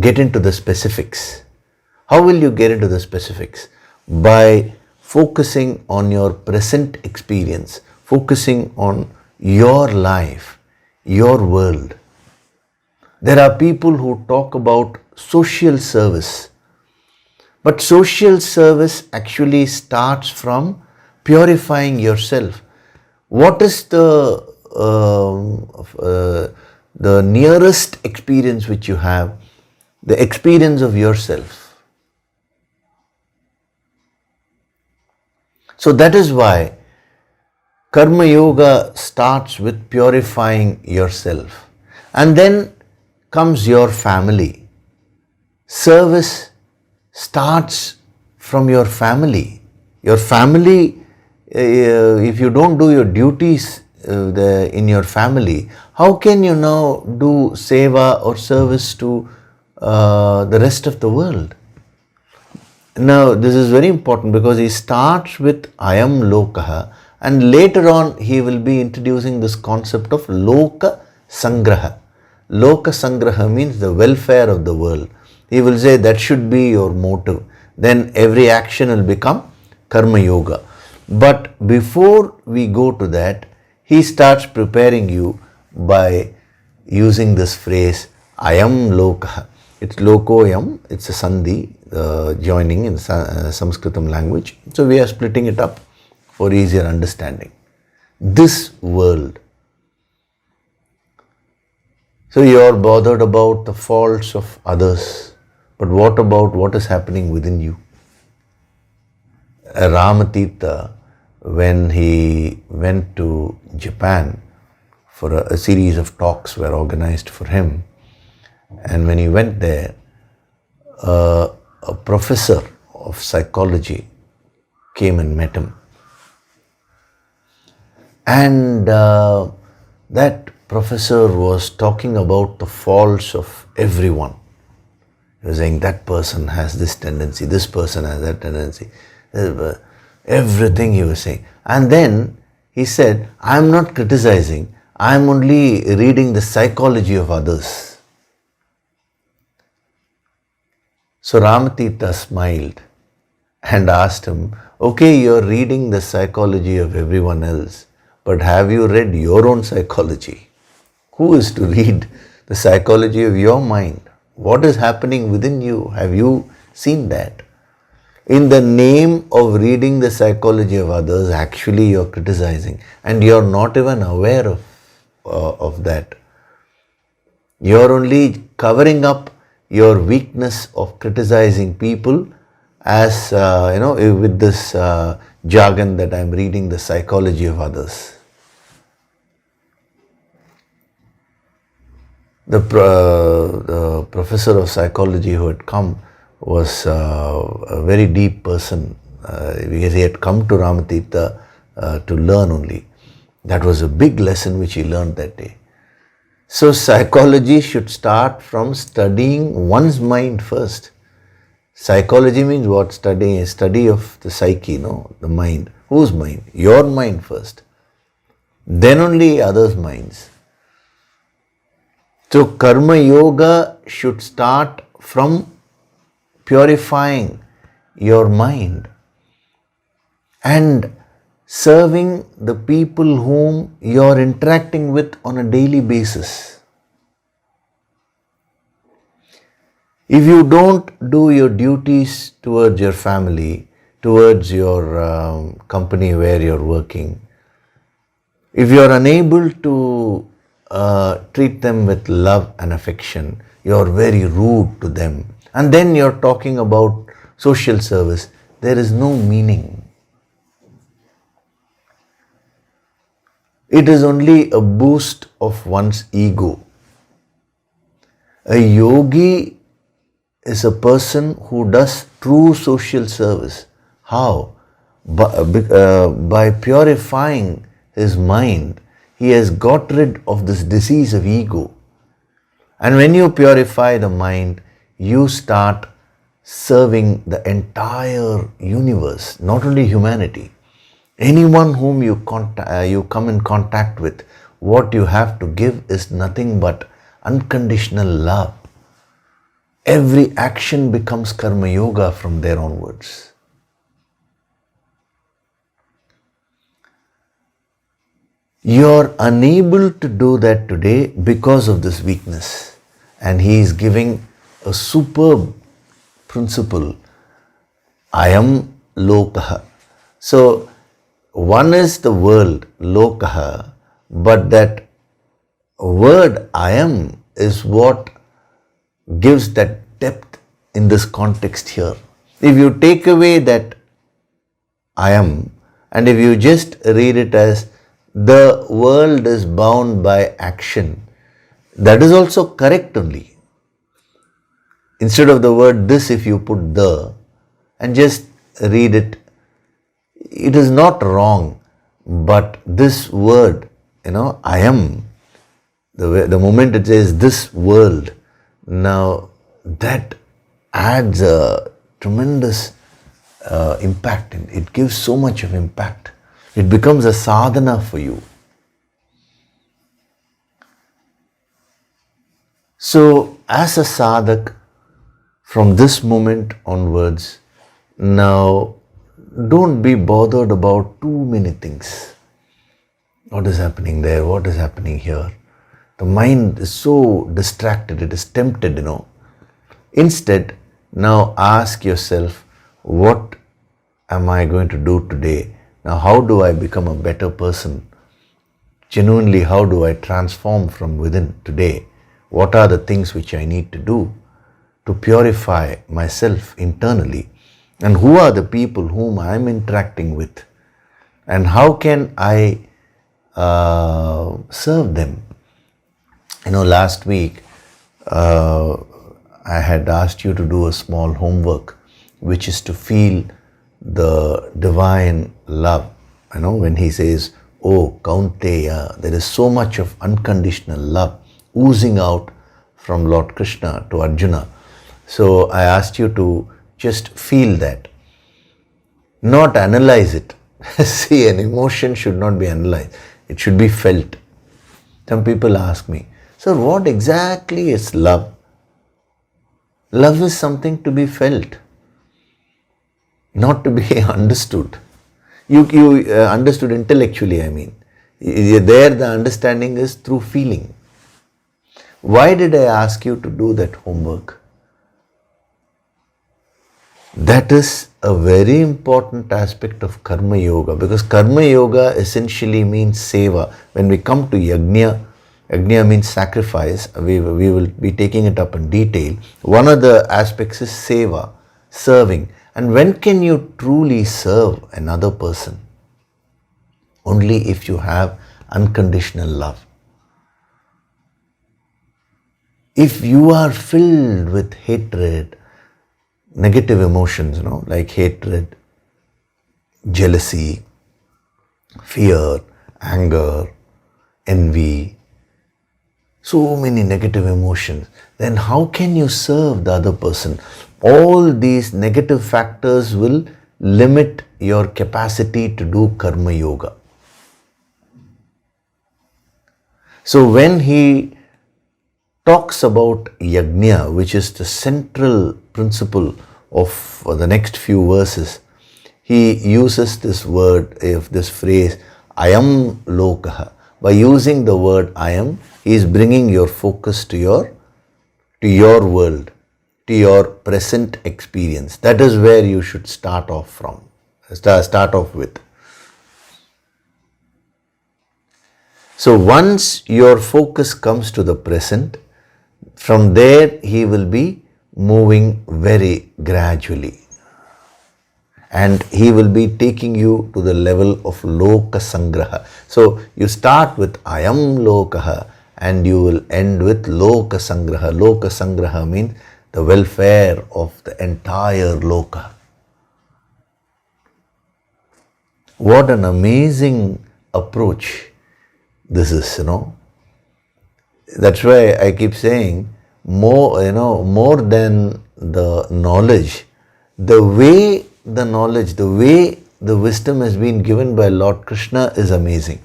Get into the specifics. How will you get into the specifics? By focusing on your present experience, focusing on your life, your world. There are people who talk about social service, but social service actually starts from purifying yourself. What is the nearest experience which you have? The experience of yourself. So that is why Karma Yoga starts with purifying yourself. And then comes your family. Service starts from your family. Your family, if you don't do your duties in your family, how can you now do seva or service to the rest of the world? Now, this is very important because he starts with I am Lokaha, and later on he will be introducing this concept of Loka Sangraha. Loka Sangraha means the welfare of the world. He will say that should be your motive. Then every action will become Karma Yoga. But before we go to that, he starts preparing you by using this phrase, I am Lokaha. It's Lokoyam, it's a Sandhi, joining in Sanskritam language. So we are splitting it up for easier understanding. This world. So you are bothered about the faults of others, but what about what is happening within you? Ramatita, when he went to Japan for a series of talks were organized for him, and when he went there, a professor of psychology came and met him. And that professor was talking about the faults of everyone. He was saying that person has this tendency, this person has that tendency. Everything he was saying. And then he said, I am not criticizing, I am only reading the psychology of others. So Ramatita smiled and asked him, okay, you are reading the psychology of everyone else, but have you read your own psychology? Who is to read the psychology of your mind? What is happening within you? Have you seen that? In the name of reading the psychology of others, actually you are criticizing, and you are not even aware of that. You are only covering up your weakness of criticizing people as, with this jargon that I am reading the psychology of others. The professor of psychology who had come was a very deep person because he had come to Ramatita to learn only. That was a big lesson which he learned that day. So psychology should start from studying one's mind first. Psychology means what? Studying, a study of the psyche, the mind. Whose mind? Your mind first. Then only others' minds. So Karma Yoga should start from purifying your mind and serving the people whom you are interacting with on a daily basis. If you don't do your duties towards your family, towards your company where you're working, if you're unable to treat them with love and affection, you're very rude to them, and then you're talking about social service, there is no meaning. It is only a boost of one's ego. A yogi is a person who does true social service. How? by purifying his mind, he has got rid of this disease of ego. And when you purify the mind, you start serving the entire universe, not only humanity. Anyone whom you come in contact with, what you have to give is nothing but unconditional love. Every action becomes karma yoga from there onwards. You're unable to do that today because of this weakness. And he is giving a superb principle. I am lokaha. So, one is the world, lokaha, but that word I am is what gives that depth in this context here. If you take away that I am, and if you just read it as the world is bound by action, that is also correct only. Instead of the word this, if you put the and just read it, it is not wrong. But this word, I am, the moment it says this world, now that adds a tremendous impact. It gives so much of impact. It becomes a sadhana for you. So, as a sadhak, from this moment onwards, now don't be bothered about too many things. What is happening there? What is happening here? The mind is so distracted, it is tempted, Instead, now ask yourself, what am I going to do today? Now, how do I become a better person? Genuinely, how do I transform from within today? What are the things which I need to do to purify myself internally? And who are the people whom I am interacting with? And how can I serve them? Last week, I had asked you to do a small homework, which is to feel the divine love. When he says, oh Kaunteya, there is so much of unconditional love oozing out from Lord Krishna to Arjuna. So I asked you to just feel that, not analyze it. See, an emotion should not be analyzed, it should be felt. Some people ask me, sir, what exactly is love? Love is something to be felt, not to be understood. You understood intellectually, I mean. There the understanding is through feeling. Why did I ask you to do that homework? That is a very important aspect of Karma Yoga, because Karma Yoga essentially means seva. When we come to Yajna, Yajna means sacrifice. We will be taking it up in detail. One of the aspects is seva, serving. And when can you truly serve another person? Only if you have unconditional love. If you are filled with hatred, negative emotions, like hatred, jealousy, fear, anger, envy, so many negative emotions, then how can you serve the other person? All these negative factors will limit your capacity to do Karma Yoga. So when he talks about Yajna, which is the central principle of the next few verses, he uses this word, this phrase, I am lokaha. By using the word I am, he is bringing your focus to your world, to your present experience. That is where you should start off with. So once your focus comes to the present, from there he will be moving very gradually. And he will be taking you to the level of Loka Sangraha. So you start with I am Lokaha and you will end with Loka Sangraha. Loka Sangraha means the welfare of the entire Loka. What an amazing approach this is, That's why I keep saying more than the knowledge, the way the wisdom has been given by Lord Krishna is amazing.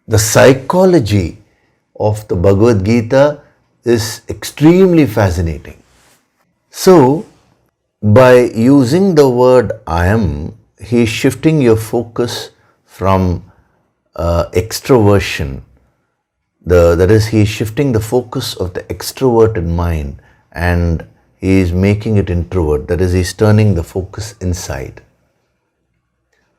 The psychology of the Bhagavad Gita is extremely fascinating. So, by using the word I am, he is shifting your focus from extroversion. That is, he is shifting the focus of the extroverted mind and he is making it introvert. That is, he is turning the focus inside.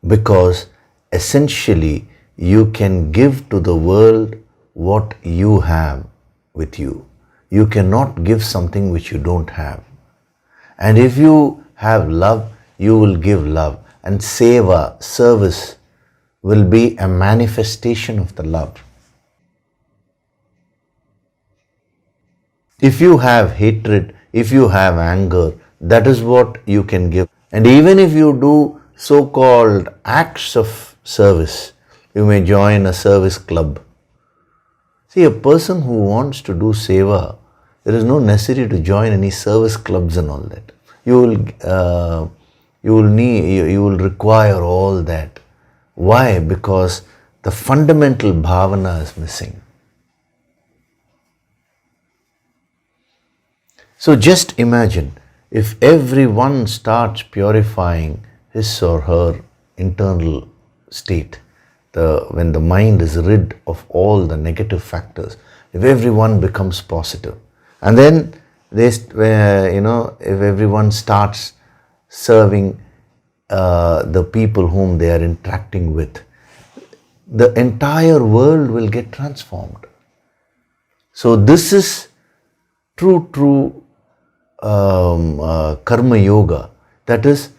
Because essentially, you can give to the world what you have with you. You cannot give something which you don't have. And if you have love, you will give love. And seva, service, will be a manifestation of the love. If you have hatred, if you have anger, that is what you can give. And even if you do so-called acts of service, you may join a service club. See, a person who wants to do seva, there is no necessity to join any service clubs and all that. You will require all that. Why? Because the fundamental bhavana is missing. So just imagine if everyone starts purifying his or her internal state, when the mind is rid of all the negative factors, if everyone becomes positive, and then if everyone starts serving the people whom they are interacting with, the entire world will get transformed. So this is true karma yoga, that is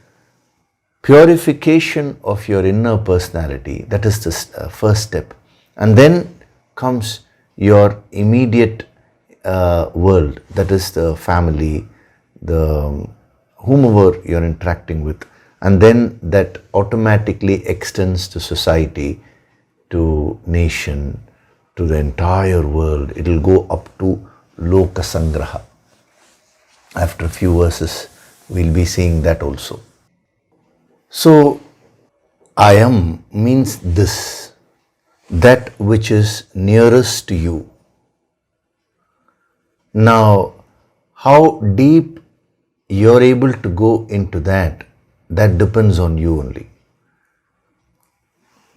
purification of your inner personality. That is the first step. And then comes your immediate world, that is the family, the whomever you're interacting with, and then that automatically extends to society, to nation, to the entire world. It will go up to Loka Sangraha. After a few verses, we'll be seeing that also. So, I am means this, that which is nearest to you. Now, how deep you're able to go into that depends on you only.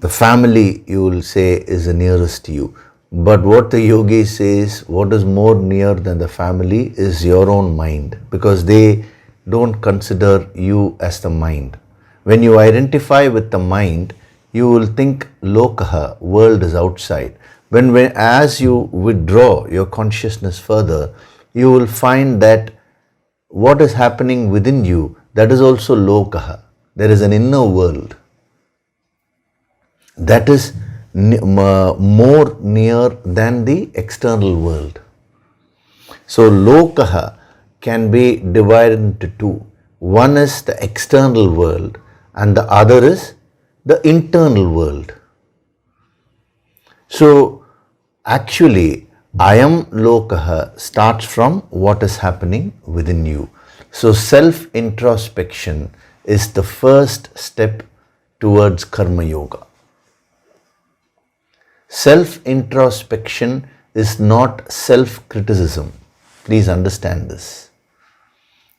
The family, you will say, is the nearest to you. But what the yogi says, what is more near than the family is your own mind, because they don't consider you as the mind. When you identify with the mind, you will think lokaha, world is outside. As you withdraw your consciousness further, you will find that what is happening within you, that is also lokaha. There is an inner world that is more near than the external world. So lokaha can be divided into two. One is the external world and the other is the internal world. So actually, I am lokaha starts from what is happening within you. So self-introspection is the first step towards karma yoga. Self-introspection is not self-criticism. Please understand this.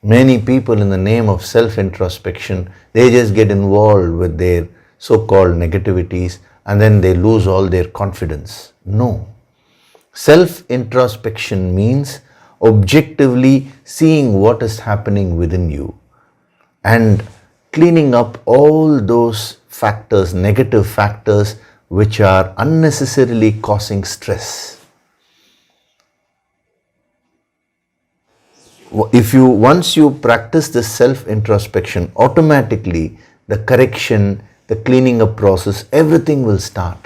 Many people, in the name of self-introspection, they just get involved with their so-called negativities and then they lose all their confidence. No. Self-introspection means objectively seeing what is happening within you and cleaning up all those factors, negative factors, which are unnecessarily causing stress. Once you practice this self-introspection, automatically the correction, the cleaning up process, everything will start.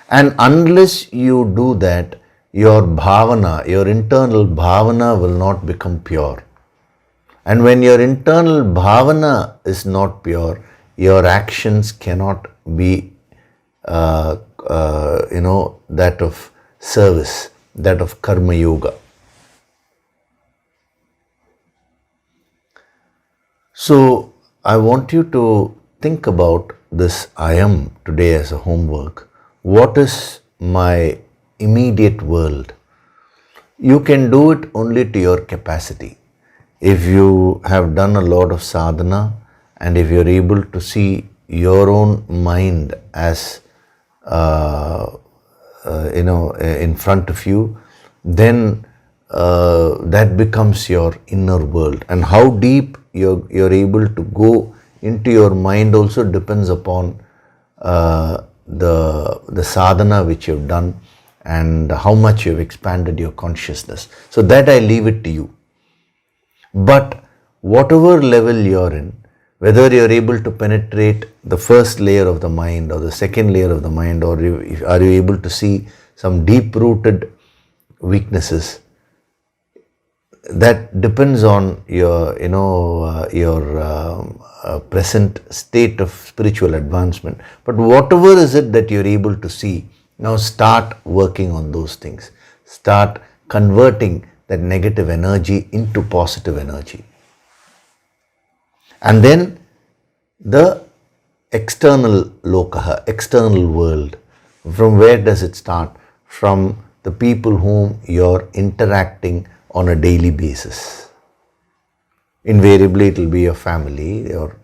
And unless you do that, your bhavana, your internal bhavana will not become pure. And when your internal bhavana is not pure, your actions cannot be that of service, that of karma yoga. So I want you to think about this I am today as a homework. What is my immediate world? You can do it only to your capacity. If you have done a lot of sadhana and if you're able to see your own mind as in front of you, then that becomes your inner world. And how deep you're able to go into your mind also depends upon the sadhana which you've done and how much you've expanded your consciousness. So that I leave it to you. But whatever level you're in, whether you're able to penetrate the first layer of the mind or the second layer of the mind, or are you able to see some deep-rooted weaknesses, that depends on your present state of spiritual advancement. But whatever is it that you're able to see, now start working on those things. Start converting that negative energy into positive energy. And then the external lokaha, external world, from where does it start? From the people whom you're interacting on a daily basis. Invariably it will be your family, your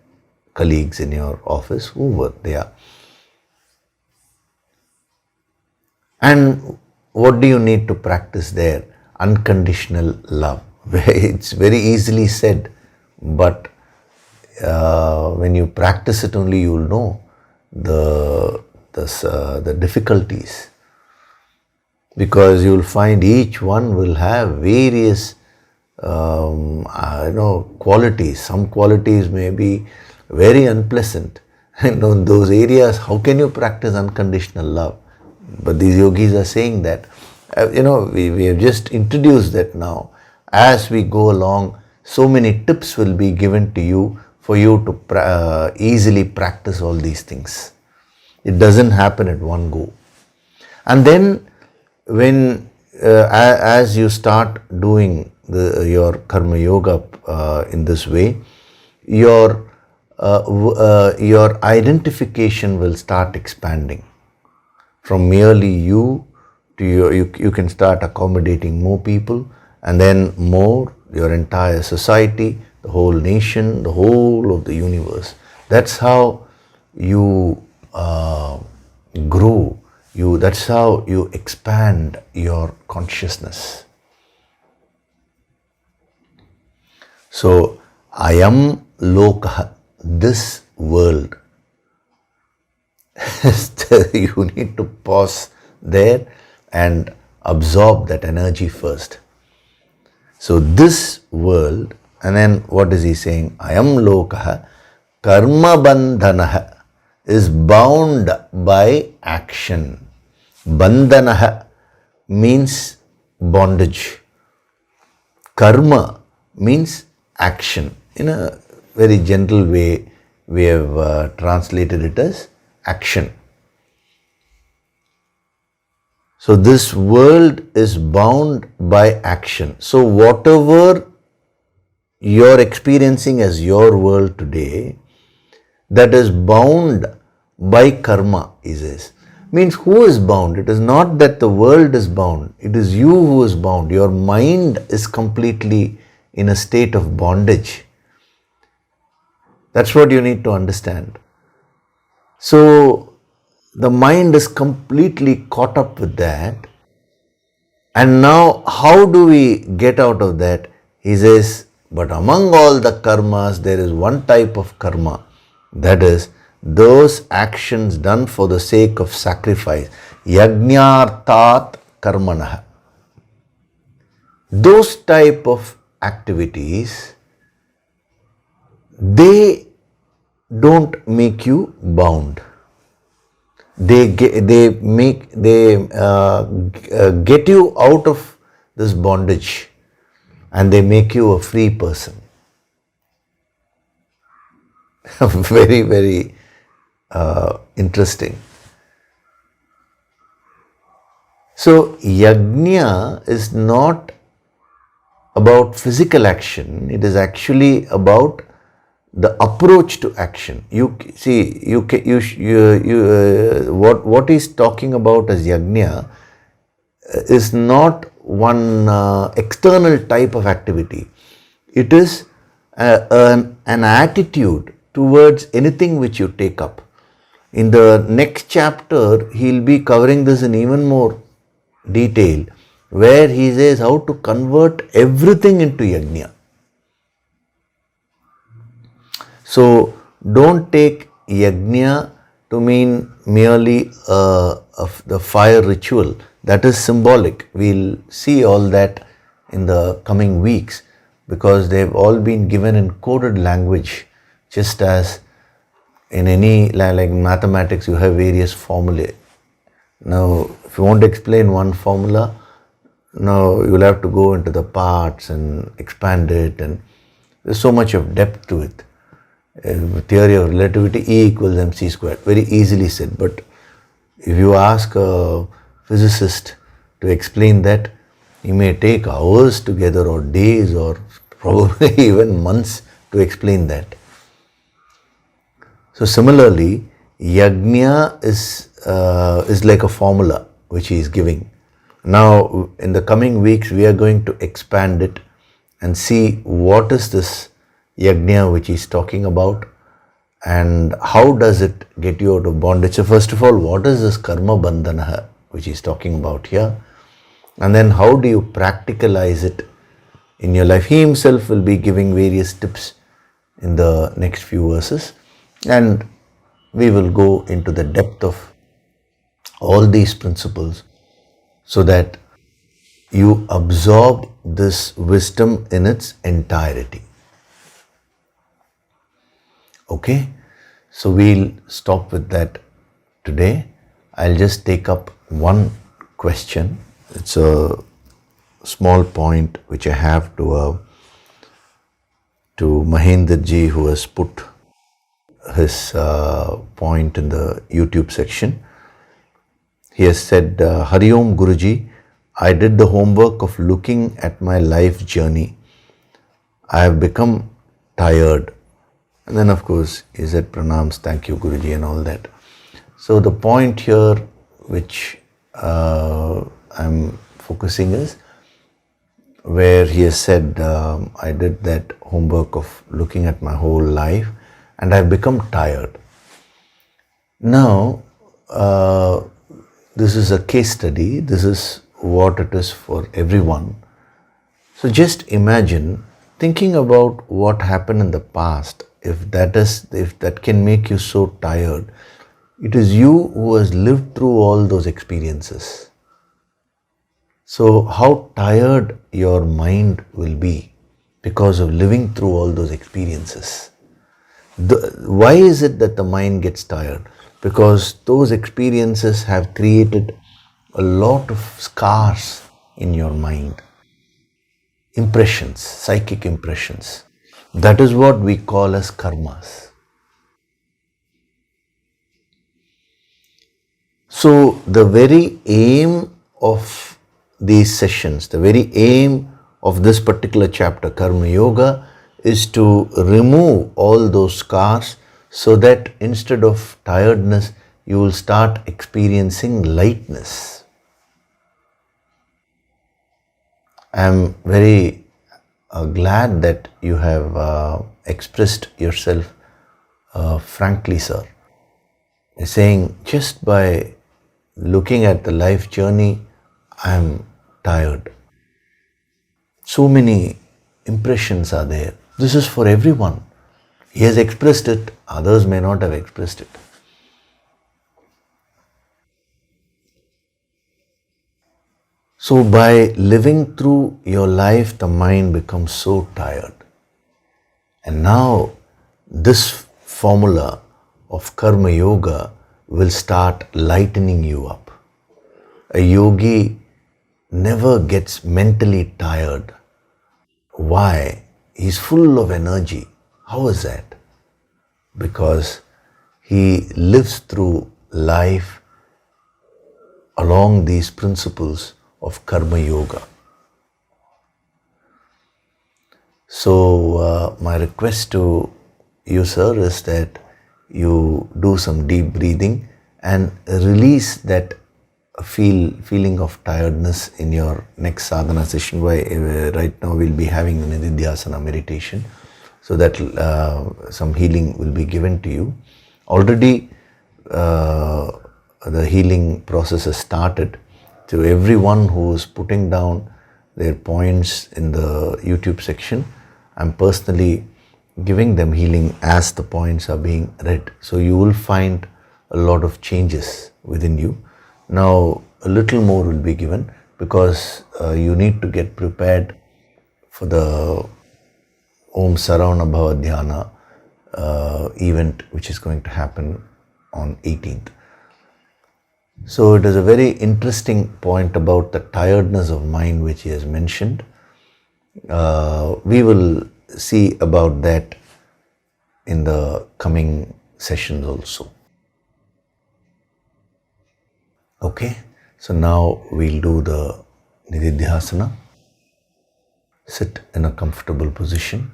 colleagues in your office, whoever they are. And what do you need to practice there? Unconditional love. It's very easily said, but when you practice it only you will know the difficulties, because you will find each one will have various qualities. Some qualities may be very unpleasant, and in those areas how can you practice unconditional love? But these yogis are saying that we have just introduced that now. As we go along, so many tips will be given to you for you to easily practice all these things. It doesn't happen at one go. And then when as you start doing your karma yoga in this way, your identification will start expanding. From merely you to you can start accommodating more people, and then more your entire society, the whole nation, the whole of the universe. That's how you grow. That's how you expand your consciousness. So, ayam loka, this world. You need to pause there and absorb that energy first. So this world, and then what is he saying? Ayam loka karma bandhanaha, is bound by action. Bandhanaha means bondage. Karma means action. In a very gentle way, we have translated it as action. So this world is bound by action. So whatever you're experiencing as your world today, that is bound by karma, he says. Means who is bound? It is not that the world is bound. It is you who is bound. Your mind is completely in a state of bondage. That's what you need to understand. So the mind is completely caught up with that. And now how do we get out of that? He says, but among all the karmas, there is one type of karma. That is, those actions done for the sake of sacrifice. Yajñārtāt karmanah. Those type of activities, they don't make you bound. They get you out of this bondage, and they make you a free person. Very, very interesting. So, yajna is not about physical action, it is actually about the approach to action. You see, what he's talking about as yajna is not one external type of activity. It is an attitude towards anything which you take up. In the next chapter, he'll be covering this in even more detail, where he says how to convert everything into yajna. So, don't take yajna to mean merely the fire ritual. That is symbolic. We'll see all that in the coming weeks, because they've all been given in coded language, just as in any, like mathematics, you have various formulae. Now, if you want to explain one formula, now you'll have to go into the parts and expand it, and there's so much of depth to it. Theory of relativity, E equals mc squared, very easily said. But if you ask a physicist to explain that, he may take hours together, or days, or probably even months to explain that. So similarly, yajna is like a formula which he is giving. Now, in the coming weeks, we are going to expand it and see what is this yajna which he is talking about, and how does it get you out of bondage. So first of all, what is this karma bandhana which he is talking about here? And then how do you practicalize it in your life? He himself will be giving various tips in the next few verses, and we will go into the depth of all these principles so that you absorb this wisdom in its entirety. Okay, so we'll stop with that today. I'll just take up one question. It's a small point which I have to Mahendra ji, who has put his point in the YouTube section. He has said, Hari Om Guruji, I did the homework of looking at my life journey. I have become tired. And then of course he said pranams, thank you Guruji and all that. So the point here which I'm focusing is where he has said, I did that homework of looking at my whole life and I've become tired. Now, this is a case study. This is what it is for everyone. So just imagine thinking about what happened in the past. If that can make you so tired, it is you who has lived through all those experiences. So how tired your mind will be because of living through all those experiences. Why is it that the mind gets tired? Because those experiences have created a lot of scars in your mind. Impressions, psychic impressions. That is what we call as karmas. So the very aim of these sessions, the very aim of this particular chapter, Karma Yoga, is to remove all those scars so that instead of tiredness, you will start experiencing lightness. I am very glad that you have expressed yourself frankly, sir. Saying just by looking at the life journey, I am tired. So many impressions are there. This is for everyone. He has expressed it, others may not have expressed it. So by living through your life, the mind becomes so tired. And now this formula of Karma Yoga will start lightening you up. A yogi never gets mentally tired. Why? He's full of energy. How is that? because he lives through life along these principles of karma yoga. So my request to you, sir, is that you do some deep breathing and release that feeling of tiredness in your next sadhana session. Right now we'll be having the Nididhyasana meditation, so that some healing will be given to you. Already the healing process has started. To everyone who is putting down their points in the YouTube section, I'm personally giving them healing as the points are being read. So you will find a lot of changes within you. Now a little more will be given, because you need to get prepared for the Om Saravanabhava Dhyanam event, which is going to happen on 18th. So it is a very interesting point about the tiredness of mind which he has mentioned. We will see about that in the coming sessions also. Okay, so now we'll do the Nididhyasana. Sit in a comfortable position.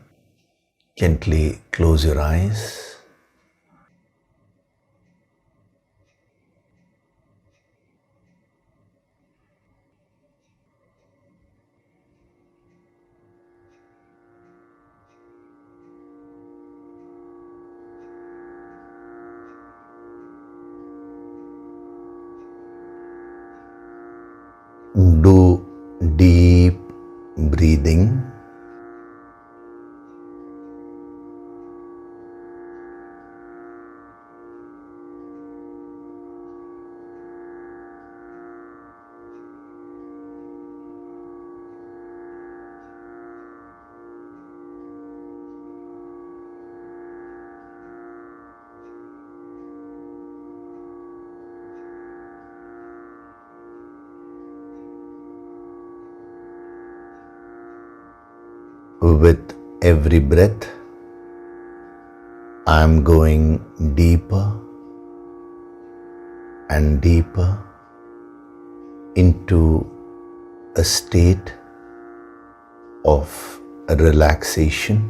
Gently close your eyes. Do deep breathing. With every breath, I am going deeper and deeper into a state of relaxation.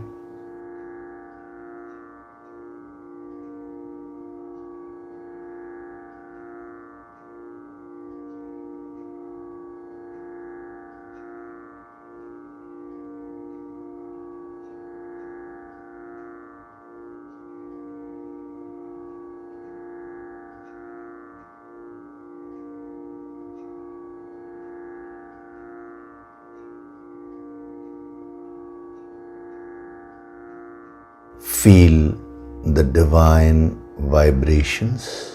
Feel the divine vibrations.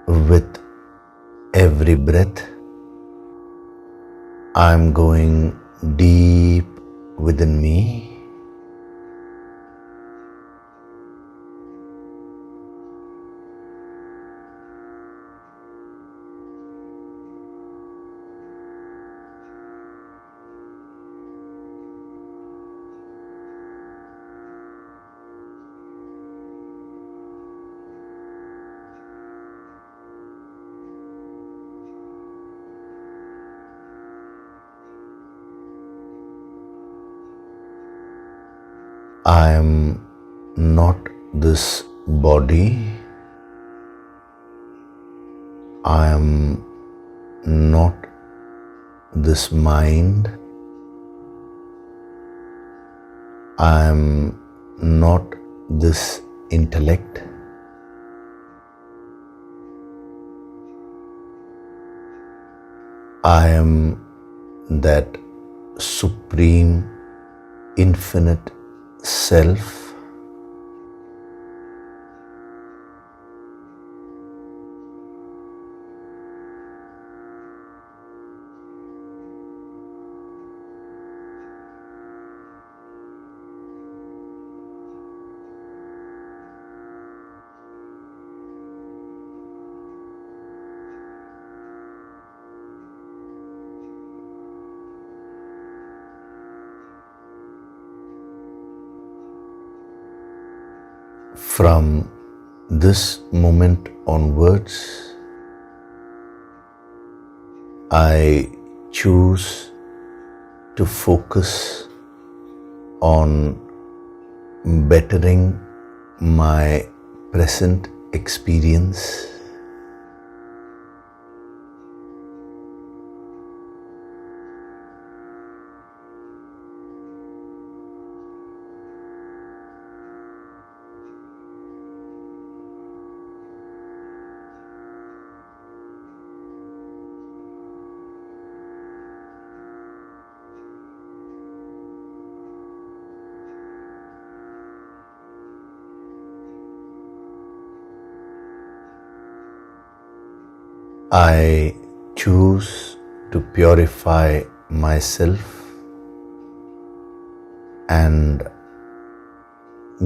With every breath, I am going deep within me. I am not this body. I am not this mind. I am not this intellect. I am that supreme, infinite self. From this moment onwards, I choose to focus on bettering my present experience. I choose to purify myself and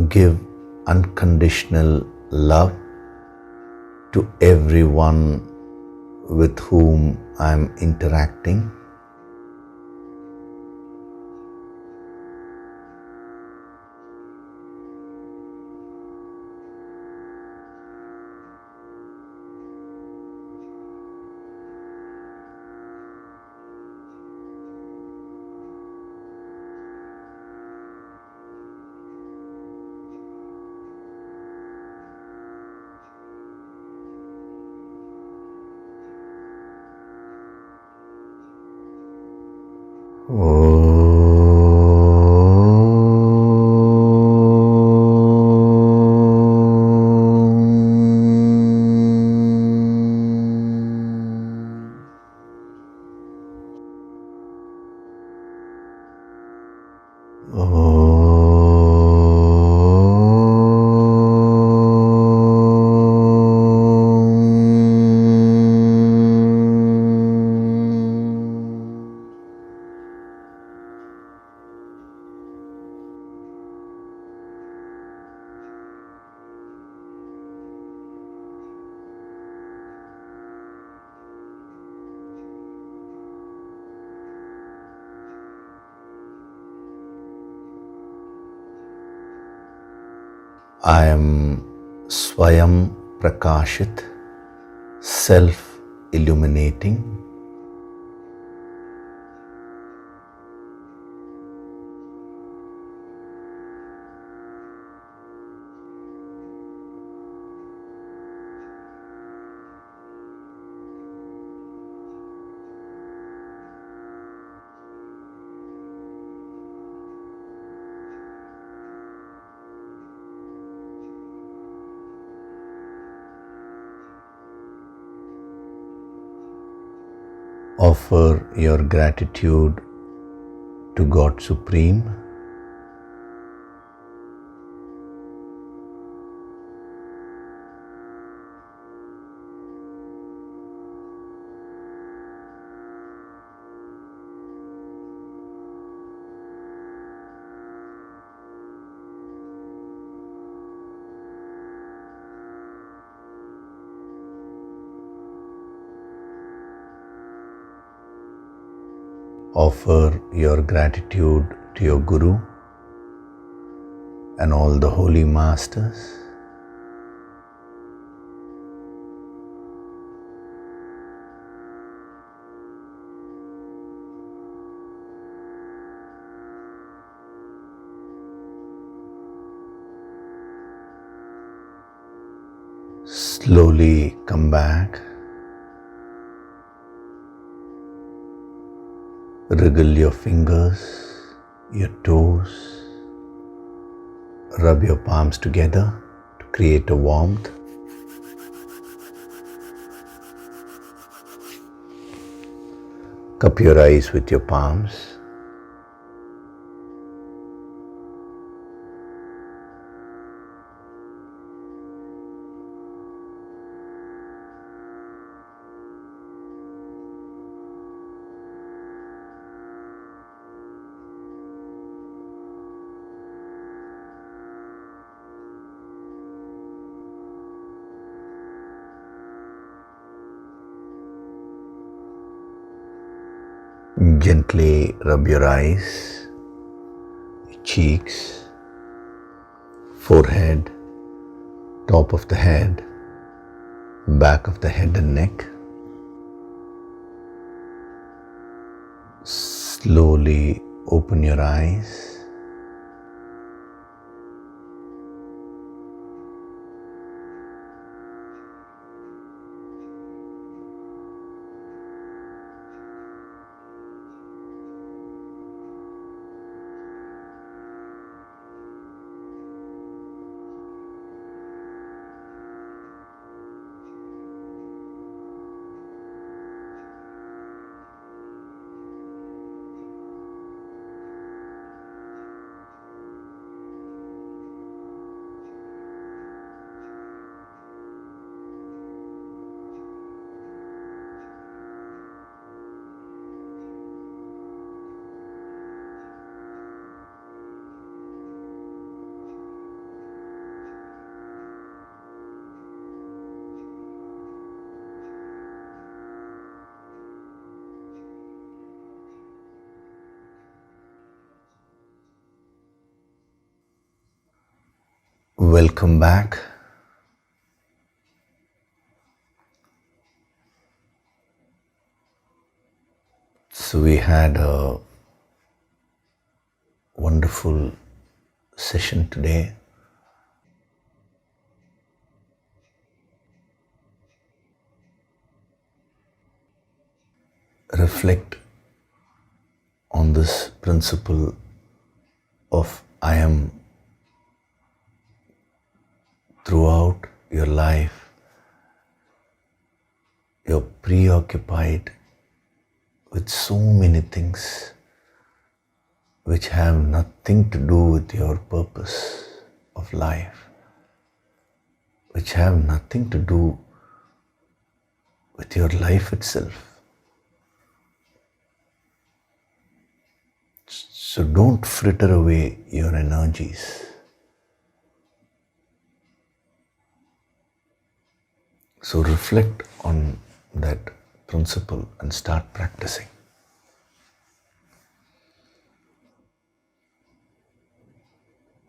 give unconditional love to everyone with whom I am interacting. I am Swayam Prakashit, self-illuminating. Offer your gratitude to God Supreme. Offer your gratitude to your Guru and all the holy masters. Slowly come back. Wriggle your fingers, your toes. Rub your palms together to create a warmth. Cup your eyes with your palms. Gently rub your eyes, cheeks, forehead, top of the head, back of the head and neck. Slowly open your eyes. Welcome back. So we had a wonderful session today. Reflect on this principle of I am throughout your life. You're preoccupied with so many things which have nothing to do with your purpose of life, which have nothing to do with your life itself. So don't fritter away your energies. So reflect on that principle and start practicing.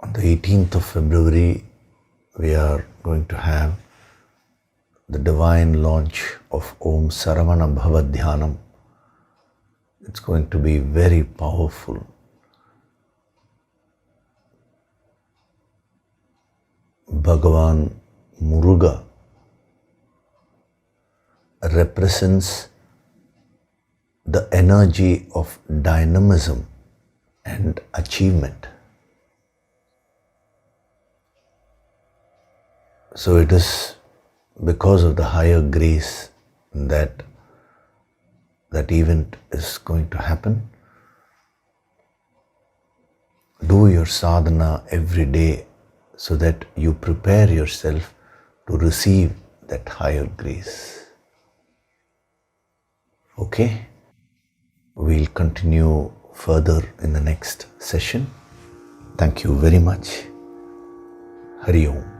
On the 18th of February, we are going to have the divine launch of Om Saravanabhava Dhyanam. It's going to be very powerful. Bhagavan Muruga represents the energy of dynamism and achievement. So it is because of the higher grace that that event is going to happen. Do your sadhana every day so that you prepare yourself to receive that higher grace. Okay? We'll continue further in the next session. Thank you very much. Hari Om.